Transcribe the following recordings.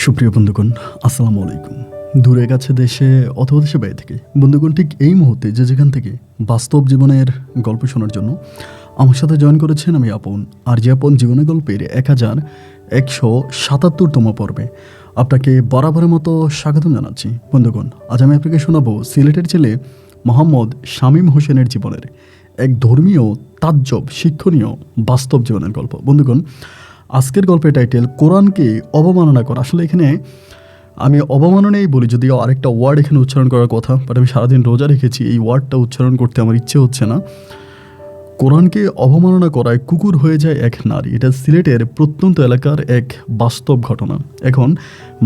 সুপ্রিয় বন্ধুগণ, আসসালামু আলাইকুম। দূরে কাছে দেশে অথবা দেশে বাইরে থেকে বন্ধুগণ, ঠিক এই মুহূর্তে যে যেখান থেকে বাস্তব জীবনের গল্প শোনার জন্য আমার সাথে জয়েন করেছেন, আমি আপন। আর যে আপন জীবনের গল্পের 1177তম পর্বে আপনাকে বরাবরের মতো স্বাগতম জানাচ্ছি। বন্ধুগণ, আজ আমি আপনাকে শোনাবো সিলেটের ছেলে মোহাম্মদ শামীম হোসেনের জীবনের এক ধর্মীয়, তাজ্জব, শিক্ষণীয় বাস্তব জীবনের গল্প। বন্ধুগণ, আজকের গল্পের টাইটেল কোরআনকে অবমাননা করা। আসলে এখানে আমি অবমাননাই বলি, যদিও আরেকটা ওয়ার্ড এখানে উচ্চারণ করার কথা, বাট আমি সারাদিন রোজা রেখেছি, এই ওয়ার্ডটা উচ্চারণ করতে আমার ইচ্ছে হচ্ছে না। কোরআনকে অবমাননা করায় কুকুর হয়ে যায় এক নারী। এটা সিলেটের প্রত্যন্ত এলাকার এক বাস্তব ঘটনা। এখন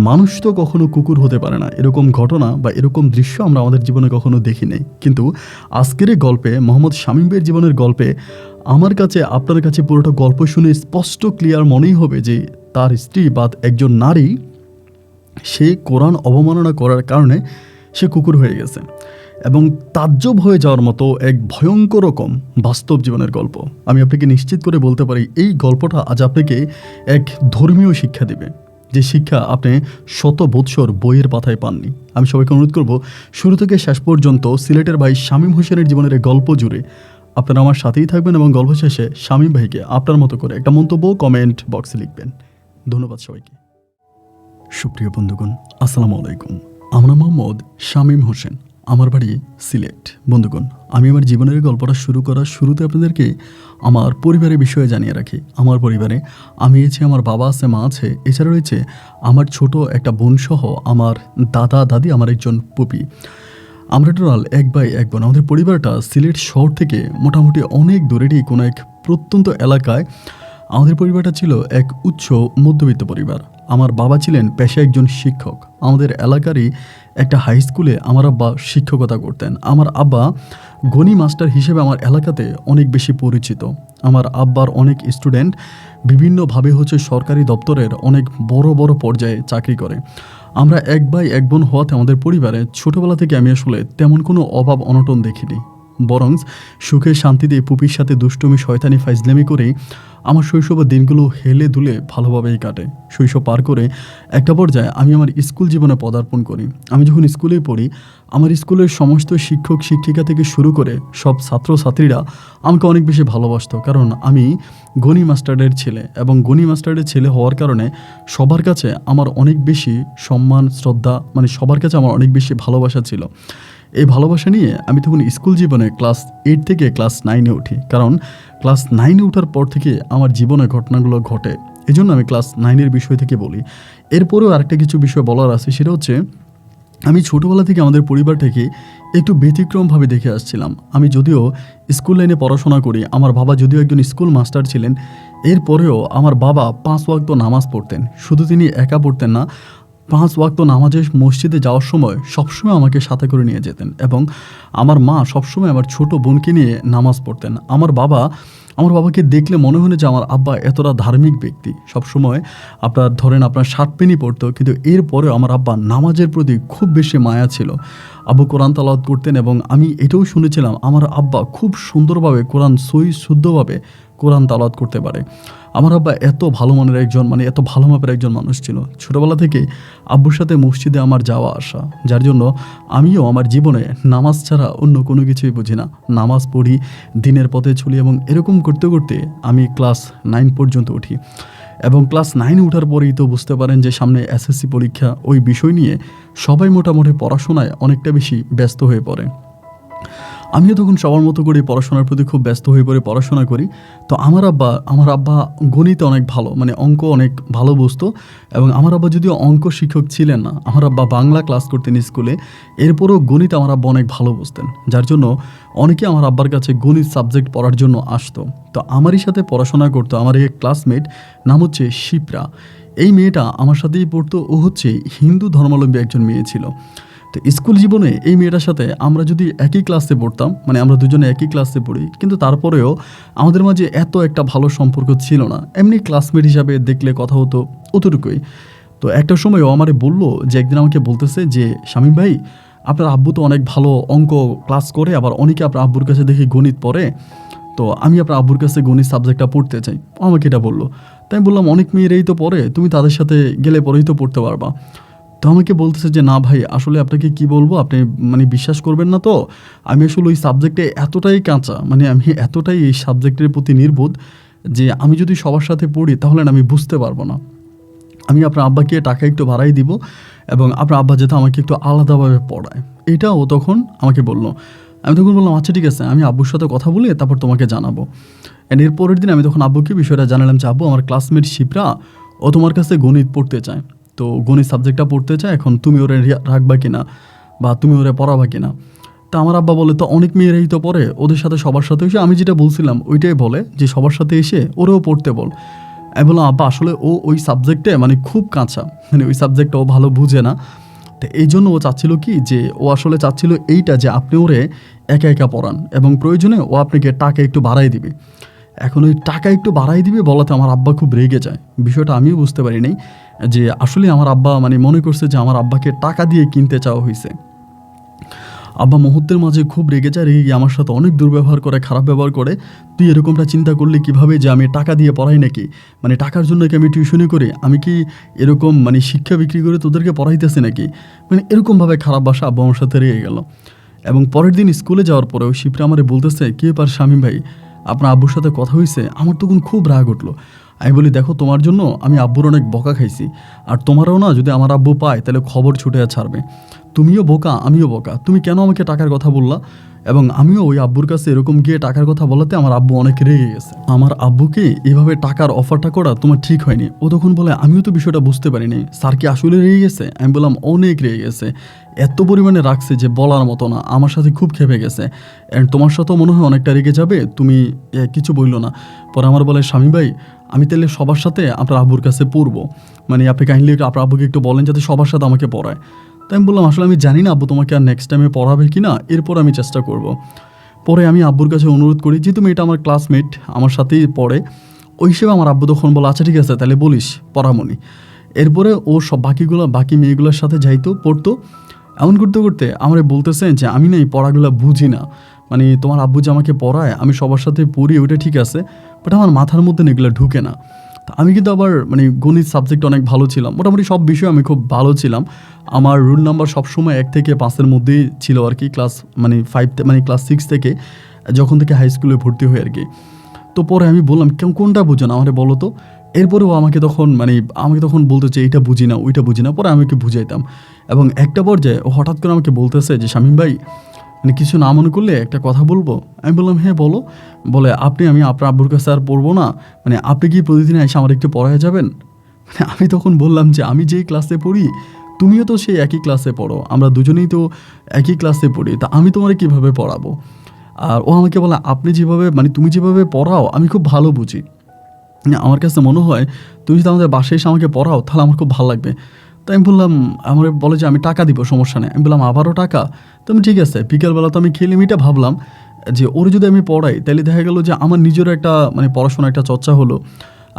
মানুষ তো কখনো কুকুর হতে পারে না, এরকম ঘটনা বা এরকম দৃশ্য আমরা আমাদের জীবনে কখনো দেখি নাই। কিন্তু আজকের এই গল্পে, মোহাম্মদ শামীম ভাইয়ের জীবনের গল্পে, আমার কাছে, আপনার কাছে পুরোটা গল্প শুনে স্পষ্ট ক্লিয়ার মনেই হবে যে তার স্ত্রী বা একজন নারী, সে কোরআন অবমাননা করার কারণে সে কুকুর হয়ে গেছে, এবং তাজ্জব হয়ে যাওয়ার মতো এক ভয়ঙ্কর রকম বাস্তব জীবনের গল্প। আমি আপনাকে নিশ্চিত করে বলতে পারি, এই গল্পটা আজ আপনাকে এক ধর্মীয় শিক্ষা দেবে, যে শিক্ষা আপনি শত বৎসর বইয়ের পাতায় পাননি। আমি সবাইকে অনুরোধ করব, শুরু থেকে শেষ পর্যন্ত সিলেটের ভাই শামীম হোসেনের জীবনের এই গল্প জুড়ে আপনারা আমার সাথেই থাকবেন, এবং গল্প শেষে শামীম ভাইকে আপনার মতো করে একটা মন্তব্য কমেন্ট বক্সে লিখবেন। ধন্যবাদ সবাইকে। সুপ্রিয় বন্ধুগণ, আসসালামু আলাইকুম। আমার নাম মোহাম্মদ শামীম হোসেন, আমার বাড়ি সিলেট। বন্ধুগণ, আমি আমার জীবনের গল্পটা শুরু করার শুরুতে আপনাদেরকে আমার পরিবারের বিষয়ে জানিয়ে রাখি। আমার পরিবারে আমি আছি, আমার বাবা আছে, মা আছে, এছাড়া রয়েছে আমার ছোট একটা বোন সহ আমার দাদা দাদি, আমার একজন পুপি। আমরা টোটাল এক ভাই এক বোন। আমাদের পরিবারটা সিলেট শহর থেকে মোটামুটি অনেক দূরেরই কোনো এক প্রত্যন্ত এলাকায়। আমাদের পরিবারটা ছিল এক উচ্চ মধ্যবিত্ত পরিবার। আমার বাবা ছিলেন পেশায় একজন শিক্ষক। আমাদের এলাকারই একটা হাই স্কুলে আমার আব্বা শিক্ষকতা করতেন। আমার আব্বা গণি মাস্টার হিসেবে আমার এলাকাতে অনেক বেশি পরিচিত। আমার আব্বার অনেক স্টুডেন্ট বিভিন্নভাবে সরকারি দপ্তরের অনেক বড় বড় পর্যায়ে চাকরি করে। আমরা এক ভাই এক বোন হওয়াতে আমাদের পরিবারে ছোটোবেলা থেকে আমি আসলে তেমন কোনো অভাব অনটন দেখিনি, বরং সুখে শান্তিতে পুপির সাথে দুষ্টুমি, শয়তানি, ফাইজলামি করেই আমার শৈশবের দিনগুলো হেলে দুলে ভালোভাবেই কাটে। শৈশব পার করে একটা পর্যায়ে আমি আমার স্কুল জীবনে পদার্পণ করি। আমি যখন স্কুলেই পড়ি, আমার স্কুলের সমস্ত শিক্ষক শিক্ষিকা থেকে শুরু করে সব ছাত্রছাত্রীরা আমাকে অনেক বেশি ভালোবাসত, কারণ আমি গণি মাস্টারের ছেলে, এবং গণি মাস্টারের ছেলে হওয়ার কারণে সবার কাছে আমার অনেক বেশি সম্মান, শ্রদ্ধা, মানে সবার কাছে আমার অনেক বেশি ভালোবাসা ছিল। এই ভালোবাসা নিয়ে আমি তখন স্কুল জীবনে ক্লাস 8 থেকে ক্লাস 9-এ উঠি, কারণ ক্লাস 9-এ ওঠার পর থেকে আমার জীবনে ঘটনাগুলো ঘটে। এই জন্য আমি ক্লাস 9-এর বিষয় থেকে বলি। এরপরেও আরেকটা কিছু বিষয় বলার আছে, সেটা হচ্ছে আমি ছোটোবেলা থেকে আমাদের পরিবারটাকে একটু ব্যতিক্রমভাবে দেখে আসছিলাম। আমি যদিও স্কুল লাইনে পড়াশোনা করি, আমার বাবা যদিও একজন স্কুল মাস্টার ছিলেন, এরপরেও আমার বাবা 5 ওয়াক্ত নামাজ পড়তেন। শুধু তিনি একা পড়তেন না, 5 ওয়াক্ত নামাজে মসজিদে যাওয়ার সময় সবসময় আমাকে সাথে করে নিয়ে যেতেন, এবং আমার মা সবসময় আমার ছোট বোনকে নিয়ে নামাজ পড়তেন। আমার বাবাকে দেখলে মনে হয় যে আমার আব্বা এতটা ধার্মিক ব্যক্তি। সবসময় আপনার শার্ট প্যান্টই পরতো, কিন্তু এরপরেও আমার আব্বা নামাজের প্রতি খুব বেশি মায়া ছিল। আব্বু কোরআন তালাওয়াত করতেন, এবং আমি এটাও শুনেছিলাম আমার আব্বা খুব সুন্দরভাবে কোরআন সহি শুদ্ধভাবে কোরআন তালাওয়াত করতে পারে। আমার আব্বা এত ভালো মানের একজন, এত ভালো মাপের একজন মানুষ ছিল। ছোটোবেলা থেকে আব্বুর সাথে মসজিদে আমার যাওয়া আসা, যার জন্য আমিও আমার জীবনে নামাজ ছাড়া অন্য কোনো কিছুই বুঝি না। নামাজ পড়ি, দিনের পথে চলি, এবং এরকম করতে করতে আমি ক্লাস 9 পর্যন্ত উঠি। এবং ক্লাস 9-এ ওঠার পরেই তো বুঝতে পারেন যে সামনে এসএসসি পরীক্ষা, ওই বিষয় নিয়ে সবাই মোটামুটি পড়াশোনায় অনেকটা বেশি ব্যস্ত হয়ে পড়ে। আমিও তখন সবার মতো করে পড়াশোনার প্রতি খুব ব্যস্ত হয়ে পড়ে পড়াশোনা করি। তো আমার আব্বা গণিতে অনেক ভালো, অঙ্ক অনেক ভালো বুঝতো, এবং আমার আব্বা যদিও অঙ্ক শিক্ষক ছিলেন না, আমার আব্বা বাংলা ক্লাস করতেন স্কুলে, এরপরও গণিত আমার আব্বা অনেক ভালো বুঝতেন, যার জন্য অনেকে আমার আব্বার কাছে গণিত সাবজেক্ট পড়ার জন্য আসতো। তো আমারই সাথে পড়াশোনা করতো আমার এক ক্লাসমেট, নাম হচ্ছে শিপ্রা। এই মেয়েটা আমার সাথেই পড়তো। ও হিন্দু ধর্মাবলম্বী একজন মেয়ে ছিল। তো স্কুল জীবনে এই মেয়েটার সাথে আমরা যদি একই ক্লাসে পড়তাম, আমরা দুজনে একই ক্লাসে পড়ি, কিন্তু তারপরেও আমাদের মাঝে এত একটা ভালো সম্পর্ক ছিল না। এমনি ক্লাসমেট হিসাবে দেখলে কথা হতো, অতটুকুই। তো একটা সময় ও আমারে বললো যে, একদিন আমাকে বলতেছে যে, শামীম ভাই, আপনার আব্বু তো অনেক ভালো অঙ্ক ক্লাস করে, আবার অনেকে আপনার আব্বুর কাছে দেখি গণিত পড়ে, তো আমি আপনার আব্বুর কাছে গণিত সাবজেক্টটা পড়তে চাই। আমাকে এটা বললো। তাই আমি বললাম অনেক মেয়েরাই তো পড়ে, তুমি তাদের সাথে গেলে পরেই তো পড়তে পারবা। তো আমাকে বলতেছে যে না ভাই, আসলে আপনাকে কি বলবো, আপনি মানে বিশ্বাস করবেন না। তো আমি আসলে ওই সাবজেক্টে এতটাই কাঁচা, মানে আমি এতটাই এই সাবজেক্টের প্রতি নির্বোধ যে আমি যদি সবার সাথে পড়ি তাহলে না আমি বুঝতে পারবো না। আমি আপনার আব্বাকে টাকা একটু ভাড়াই দিব এবং আপনার আব্বা যাতে আমাকে একটু আলাদাভাবে পড়ায়, এটা ও তখন আমাকে বলল। আমি তখন বললাম আচ্ছা ঠিক আছে, আমি আব্বুর সাথে কথা বলে তারপর তোমাকে জানাবো। অ্যান্ড এর পরের দিন আমি তখন আব্বুকে বিষয়টা জানালাম যে আব্বু, আমার ক্লাসমেট শিপ্রা ও তোমার কাছে গণিত পড়তে চায়, তো গণিত সাবজেক্টটা পড়তে চায়, এখন তুমি ওরে রাখবা কিনা বা তুমি ওরে পড়াবা কিনা। তা আমার আব্বা বলে তো অনেক মেয়েরাই তো পড়ে, ওদের সাথে সবার সাথে এসে, আমি যেটা বলছিলাম ওইটাই বলে যে সবার সাথে এসে ওরেও পড়তে বল। আমি বললাম আব্বা আসলে ও ওই সাবজেক্টে মানে খুব কাঁচা, মানে ওই সাবজেক্টটা ও ভালো বুঝে না। তো এই জন্য ও চাচ্ছিল কি, যে ও আসলে চাচ্ছিল এইটা যে আপনি ওরে একা একা পড়ান এবং প্রয়োজনে ও আপনাকে টাকা একটু বাড়াই দিবে। এখন ওই টাকা একটু বাড়াই দিবে বলাতে আমার আব্বা খুব রেগে যায়। বিষয়টা আমিও বুঝতে পারি নাই যে আসলে আমার আব্বা মানে মনে করছে যে আমার আব্বাকে টাকা দিয়ে কিনতে চাওয়া হয়েছে। আব্বা মুহূর্তের মাঝে খুব রেগে যায়, রেগে গিয়ে আমার সাথে অনেক দুর্ব্যবহার করে, খারাপ ব্যবহার করে। তুই এরকমটা চিন্তা করলে কিভাবে যে আমি টাকা দিয়ে পড়াই নাকি, মানে টাকার জন্য কি আমি টিউশনি করি, আমি কি এরকম মানে শিক্ষা বিক্রি করে তোদেরকে পড়াইতেছি নাকি, মানে এরকমভাবে খারাপ ভাষা আব্বা আমার সাথে রেগে গেল। এবং পরের দিন স্কুলে যাওয়ার পরেও শিপ্রা আমারে বলতেছে কি ব্যাপার শামীম ভাই, আপনার আব্বুর সাথে কথা হয়েছে? আমার তখন খুব রাগ উঠলো। আমি বলি দেখো, তোমার জন্য আমি আব্বুর অনেক বকা খাইছি, আর তোমারও না যদি আমার আব্বু পায় তাহলে খবর ছুটে ছাড়বে। তুমিও বোকা, আমিও বোকা, তুমি কেন আমাকে টাকার কথা বললা? এবং আমিও ওই আব্বুর কাছে এরকম গিয়ে টাকার কথা বলাতে আমার আব্বু অনেক রেগে গেছে। আমার আব্বুকে এভাবে টাকার অফারটা করা তোমার ঠিক হয়নি। ও তখন বলে আমিও তো বিষয়টা বুঝতে পারিনি, স্যার কি আসলে রেগে গেছে? আমি বললাম অনেক রেগে গেছে, এত পরিমাণে রাখছে যে বলার মতো না, আমার সাথে খুব খেপে গেছে। অ্যান্ড তোমার সাথেও মনে হয় অনেকটা রেগে যাবে, তুমি কিছু বললো না। পরে আমার বলে স্বামী ভাই, আমি তাহলে সবার সাথে আপনার আব্বুর কাছে পড়বো, মানে আপনি কাইন্ডলি আপনার আব্বুকে একটু বলেন যাতে সবার সাথে আমাকে পড়ায়। তাই আমি বললাম আসলে আমি জানি না আব্বু তোমাকে আর নেক্সট টাইমে পড়াবে কি না, এরপর আমি চেষ্টা করব। পরে আমি আব্বুর কাছে অনুরোধ করি, যেহেতু মেয়েটা আমার ক্লাসমেট, আমার সাথেই পড়ে, ওই হিসেবে আমার আব্বু তখন বলে আচ্ছা ঠিক আছে তাহলে বলিস পড়ামনি। এরপরে ও সব বাকি মেয়েগুলোর সাথে যাইতো, পড়তো। এমন করতে করতে আমার বলতেছেন যে আমি না এই পড়াগুলো বুঝি না, মানে তোমার আব্বু যে আমাকে পড়ায় আমি সবার সাথে পড়ি ওইটা ঠিক আছে, বাট আমার মাথার মধ্যে না এগুলো ঢুকে না। তা আমি কিন্তু আবার মানে গণিত সাবজেক্ট অনেক ভালো ছিলাম, মোটামুটি সব বিষয়ে আমি খুব ভালো ছিলাম। আমার রুল নাম্বার সবসময় 1 থেকে 5-এর মধ্যেই ছিল আর কি, ক্লাস মানে 5 মানে ক্লাস 6 থেকে, যখন থেকে হাই স্কুলে ভর্তি হই আর কি। তো পরে আমি বললাম কোনটা বুঝো না আমাকে বলো তো। এরপরেও আমাকে তখন বলতে চাই এইটা বুঝি না ওইটা বুঝি না, পরে আমি ওকে বুঝাইতাম। এবং একটা পর্যায়ে ও হঠাৎ করে আমাকে বলতেছে যে শামীম ভাই, মানে কিছু না মনে করলে একটা কথা বলবো। আমি বললাম হ্যাঁ বলো। বলে আমি আপনার আব্বুর কাছে আর পড়বো না, মানে আপনি কি প্রতিদিন এসে আমার একটু পড়ায় যাবেন? মানে আমি তখন বললাম যে আমি যেই ক্লাসে পড়ি তুমিও তো সেই একই ক্লাসে পড়ো, আমরা দুজনেই তো একই ক্লাসে পড়ি, তা আমি তোমারে কীভাবে পড়াবো? আর ও আমাকে বলে আপনি যেভাবে মানে তুমি যেভাবে পড়াও আমি খুব ভালো বুঝি, আমার কাছে মনে হয় তুমি যদি আমাদের বাসায় এসে আমাকে পড়াও তাহলে আমার খুব ভালো লাগবে। তাই আমি বললাম, আমার বলে যে আমি টাকা দিব, সমস্যা নেই। আমি বললাম আবারও টাকা? তো আমি ঠিক আছে, বিকেলবেলা তো আমি খেলাম, এটা ভাবলাম যে ওরে যদি আমি পড়াই তাহলে দেখা গেলো যে আমার নিজেরও একটা মানে পড়াশোনা একটা চর্চা হলো,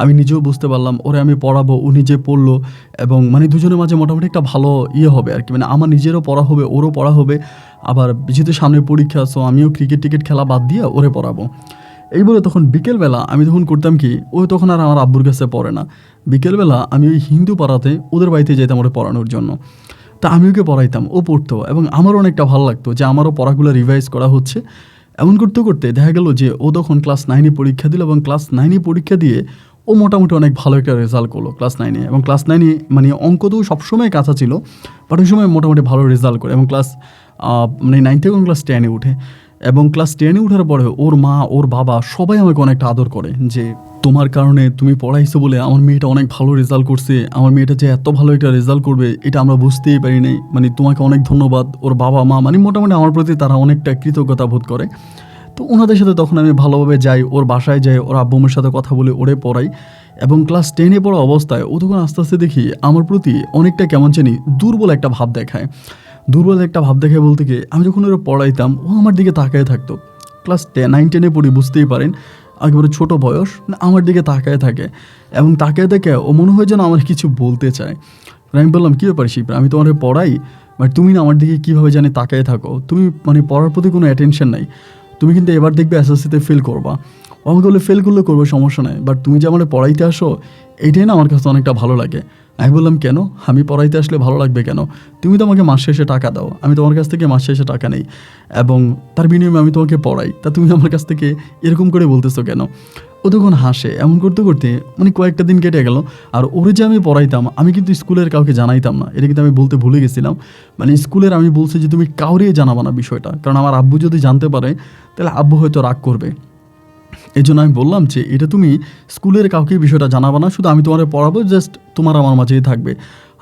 আমি নিজেও বুঝতে পারলাম, ওরে আমি পড়াবো, ও নিজে পড়লো, এবং মানে দুজনের মাঝে মোটামুটি একটা ভালো হবে আর কি, মানে আমার নিজেরও পড়া হবে, ওরও পড়া হবে। আবার যেহেতু সামনে পরীক্ষা, সো আমিও ক্রিকেট খেলা বাদ দিয়ে ওরে পড়াবো। এই বলে তখন বিকেলবেলা আমি তখন করতাম কি, ও তখন আর আমার আব্বুর কাছে পড়ে না, বিকেলবেলা আমি ওই হিন্দু পাড়াতে ওদের বাড়িতে যেতাম ওরে পড়ানোর জন্য। তা আমি ওকে পড়াইতাম, ও পড়তো, এবং আমারও অনেকটা ভালো লাগতো যে আমারও পড়াগুলো রিভাইজ করা হচ্ছে। এমন করতে করতে দেখা গেল যে ও তখন ক্লাস 9-এ পরীক্ষা দিল, এবং ক্লাস 9-এ পরীক্ষা দিয়ে ও মোটামুটি অনেক ভালো একটা রেজাল্ট করলো ক্লাস 9-এ। এবং ক্লাস 9-এ মানে অঙ্ক তো সবসময় কাঁচা ছিল, বাট ওই সময় মোটামুটি ভালো রেজাল্ট করে, এবং ক্লাস মানে 9 থেকে ক্লাস 10-এ উঠে। এবং ক্লাস 10-এ ওঠার পরে ওর মা, ওর বাবা সবাই আমাকে অনেকটা আদর করে, যে তোমার কারণে তুমি পড়াইছো বলে আমার মেয়েটা অনেক ভালো রেজাল্ট করছে, আমার মেয়েটা যে এত ভালো একটা রেজাল্ট করবে এটা আমরা বুঝতেই পারি নাই, মানে তোমাকে অনেক ধন্যবাদ। ওর বাবা মা মানে মোটামুটি আমার প্রতি তারা অনেকটা কৃতজ্ঞতা বোধ করে। তো ওনাদের সাথে তখন আমি ভালোভাবে যাই, ওর বাসায় যাই, ওর আব্বুমের সাথে কথা বলে ওরে পড়াই। এবং ক্লাস 10-এ পড়া অবস্থায় ও তখন আস্তে আস্তে দেখি আমার প্রতি অনেকটা কেমন জানি দুর্বল একটা ভাব দেখায়। বলতে গিয়ে আমি যখন ওরা পড়াইতাম ও আমার দিকে তাকায় থাকতো। ক্লাস 9-10-এ পড়ি, বুঝতেই পারেন একেবারে ছোটো বয়স, আমার দিকে তাকায় থাকে, এবং তাকায় দেখে ও মনে হয় যেন আমার কিছু বলতে চায়। আমি বললাম কী ব্যাপার শিপ্রা, আমি তোমার পড়াই, বাট তুমি না আমার দিকে কীভাবে জানি তাকায় থাকো, তুমি মানে পড়ার প্রতি কোনো অ্যাটেনশন নাই। তুমি কিন্তু এবার দেখবে এসএসসিতে ফেল করবা। ও আমাকে বলে ফেল করলে করবো, সমস্যা নেই, বাট তুমি যে আমার পড়াইতে আসো এইটাই না আমার কাছে অনেকটা ভালো লাগে। আমি বললাম কেন, আমি পড়াইতে আসলে ভালো লাগবে কেন? তুমি তো আমাকে মাস শেষে টাকা দাও, আমি তোমার কাছ থেকে মাস শেষে টাকা নেই এবং তার বিনিময়ে আমি তোমাকে পড়াই, তা তুমি আমার কাছ থেকে এরকম করে বলতেছো কেন? ও তখন হাসে। এমন করতে করতে মানে কয়েকটা দিন কেটে গেল। আর ওরে যে আমি পড়াইতাম, আমি কিন্তু স্কুলের কাউকে জানাইতাম না, এটা কিন্তু আমি বলতে ভুলে গেছিলাম। মানে স্কুলের আমি বলছি যে তুমি কাউরে জানাবা না বিষয়টা, কারণ আমার আব্বু যদি জানতে পারে তাহলে আব্বু হয়তো রাগ করবে। এই জন্য আমি বললাম যে এটা তুমি স্কুলের কাউকে বিষয়টা জানাবা না, শুধু আমি তোমার পড়াবো, জাস্ট তোমার আমার মাঝেই থাকবে।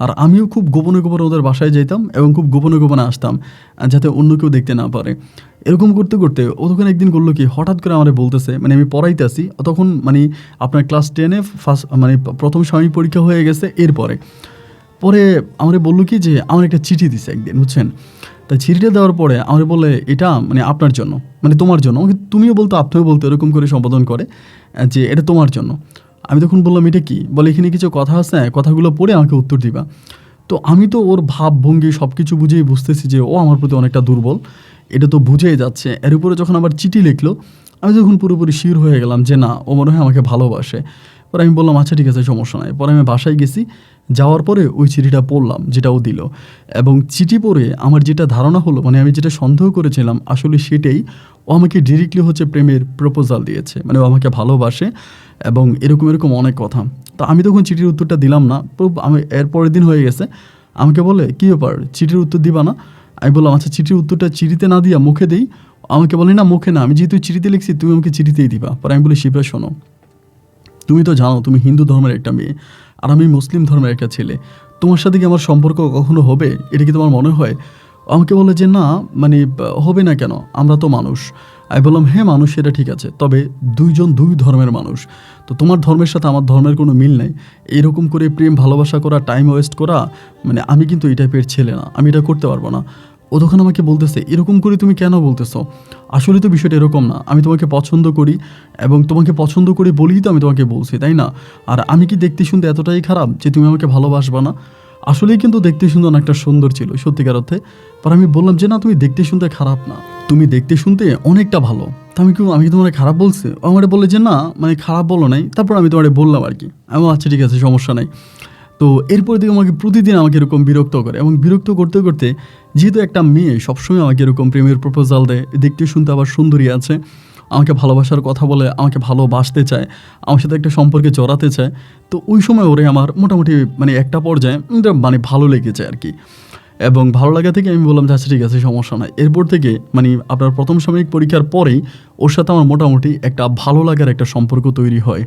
আর আমিও খুব গোপনে গোপনে ওদের বাসায় যেতাম এবং খুব গোপনে গোপনে আসতাম, যাতে অন্য কেউ দেখতে না পারে। এরকম করতে করতে ও তখন একদিন করলো কি, হঠাৎ করে আমার বলতেছে, মানে আমি পড়াইতে আসি তখন, মানে আপনার ক্লাস 10-এ ফার্স্ট মানে প্রথম সাময়িক পরীক্ষা হয়ে গেছে। এরপরে পরে আমার বললো কি যে আমার একটা চিঠি দিছে একদিন, বুঝছেন? তাই চিঠিটা দেওয়ার পরে আমার বলে এটা মানে আপনার জন্য, মানে তোমার জন্য। আমাকে তুমিও বলতো আপনিও বলতো, এরকম করে সম্বোধন করে যে এটা তোমার জন্য। আমি তখন বললাম এটা কি? বলে এখানে কিছু কথা আছে, কথাগুলো পড়ে আমাকে উত্তর দিবা। তো আমি তো ওর ভাবভঙ্গি সব কিছু বুঝেই বুঝতেছি যে ও আমার প্রতি অনেকটা দুর্বল, এটা তো বুঝেই যাচ্ছে। এর উপরে যখন আবার চিঠি লিখলো, আমি তখন পুরোপুরি শিওর হয়ে গেলাম যে না, ও মনে হয় আমাকে ভালোবাসে। পরে আমি বললাম আচ্ছা ঠিক আছে, সমস্যা নাই। পরে আমি বাসায় গেছি, যাওয়ার পরে ওই চিঠিটা পড়লাম যেটা ও দিল, এবং চিঠি পড়ে আমার যেটা ধারণা হলো, মানে আমি যেটা সন্দেহ করেছিলাম আসলে সেটাই। ও আমাকে ডিরেক্টলি হচ্ছে প্রেমের প্রপোজাল দিয়েছে, মানে ও আমাকে ভালোবাসে এবং এরকম এরকম অনেক কথা। তো আমি তখন চিঠির উত্তরটা দিলাম না। আমি এর পরের দিন হয়ে গেছে, আমাকে বলে কী ব্যাপার, চিঠির উত্তর দিবা না? আমি বললাম আচ্ছা চিঠির উত্তরটা চিঠিতে না দিয়া মুখে দিই। আমাকে বলে না মুখে না, আমি যেহেতু চিঠিতে লিখছি তুমি আমাকে চিঠিতেই দিবা। পরে আমি বলি শিবরা শোনো, তুমি তো জানো তুমি হিন্দু ধর্মের একটা মেয়ে আর আমি মুসলিম ধর্মের একটা ছেলে, তোমার সাথে কি আমার সম্পর্ক কখনো হবে? এটা কি তোমার মনে হয়? আমাকে বলে যে না, মানে হবে না কেন, আমরা তো মানুষ। আমি বললাম হ্যাঁ মানুষ, সেটা ঠিক আছে, তবে দুইজন দুই ধর্মের মানুষ, তো তোমার ধর্মের সাথে আমার ধর্মের কোনো মিল নেই। এরকম করে প্রেম ভালোবাসা করা, টাইম ওয়েস্ট করা, মানে আমি কিন্তু এই টাইপের ছেলে না, আমি এটা করতে পারবো না। ও তখন আমাকে বলতেছে এরকম করে তুমি কেন বলতেছো? আসলে তো বিষয়টা এরকম না, আমি তোমাকে পছন্দ করি এবং তোমাকে পছন্দ করি বলেই তো আমি তোমাকে বলছি, তাই না? আর আমি কি দেখতে শুনতে এতটাই খারাপ যে তুমি আমাকে ভালোবাসবা না? আসলেই কিন্তু দেখতে শুনতে অনেকটা সুন্দর ছিল সত্যিকার অর্থে। পর আমি বললাম যে না, তুমি দেখতে শুনতে খারাপ না, তুমি দেখতে শুনতে অনেকটা ভালো। তা আমি কি তোমার খারাপ বলছি? ও আমারে বললে যে না, মানে খারাপ বলো নাই। তারপর আমি তোমারে বললাম আর কি। আমি আচ্ছা ঠিক আছে, সমস্যা নাই। তো এরপর থেকে আমাকে প্রতিদিন আমাকে এরকম বিরক্ত করে, এবং বিরক্ত করতে করতে যেহেতু একটা মেয়ে সবসময় আমাকে এরকম প্রেমের প্রপোজাল দেয়, দেখতে শুনতে আবার সুন্দরী আছে, আমাকে ভালোবাসার কথা বলে, আমাকে ভালোবাসতে চায়, আমার সাথে একটা সম্পর্কে জড়াতে চায়, তো ওই সময় ওরে আমার মোটামুটি মানে একটা পর্যায়ে মানে ভালো লেগেছে আর কি। এবং ভালো লাগা থেকে আমি বললাম যে আচ্ছা ঠিক আছে, সমস্যা নাই। এরপর থেকে মানে আপনার প্রথম সাময়িক পরীক্ষার পরেই ওর সাথে আমার মোটামুটি একটা ভালো লাগার একটা সম্পর্ক তৈরি হয়।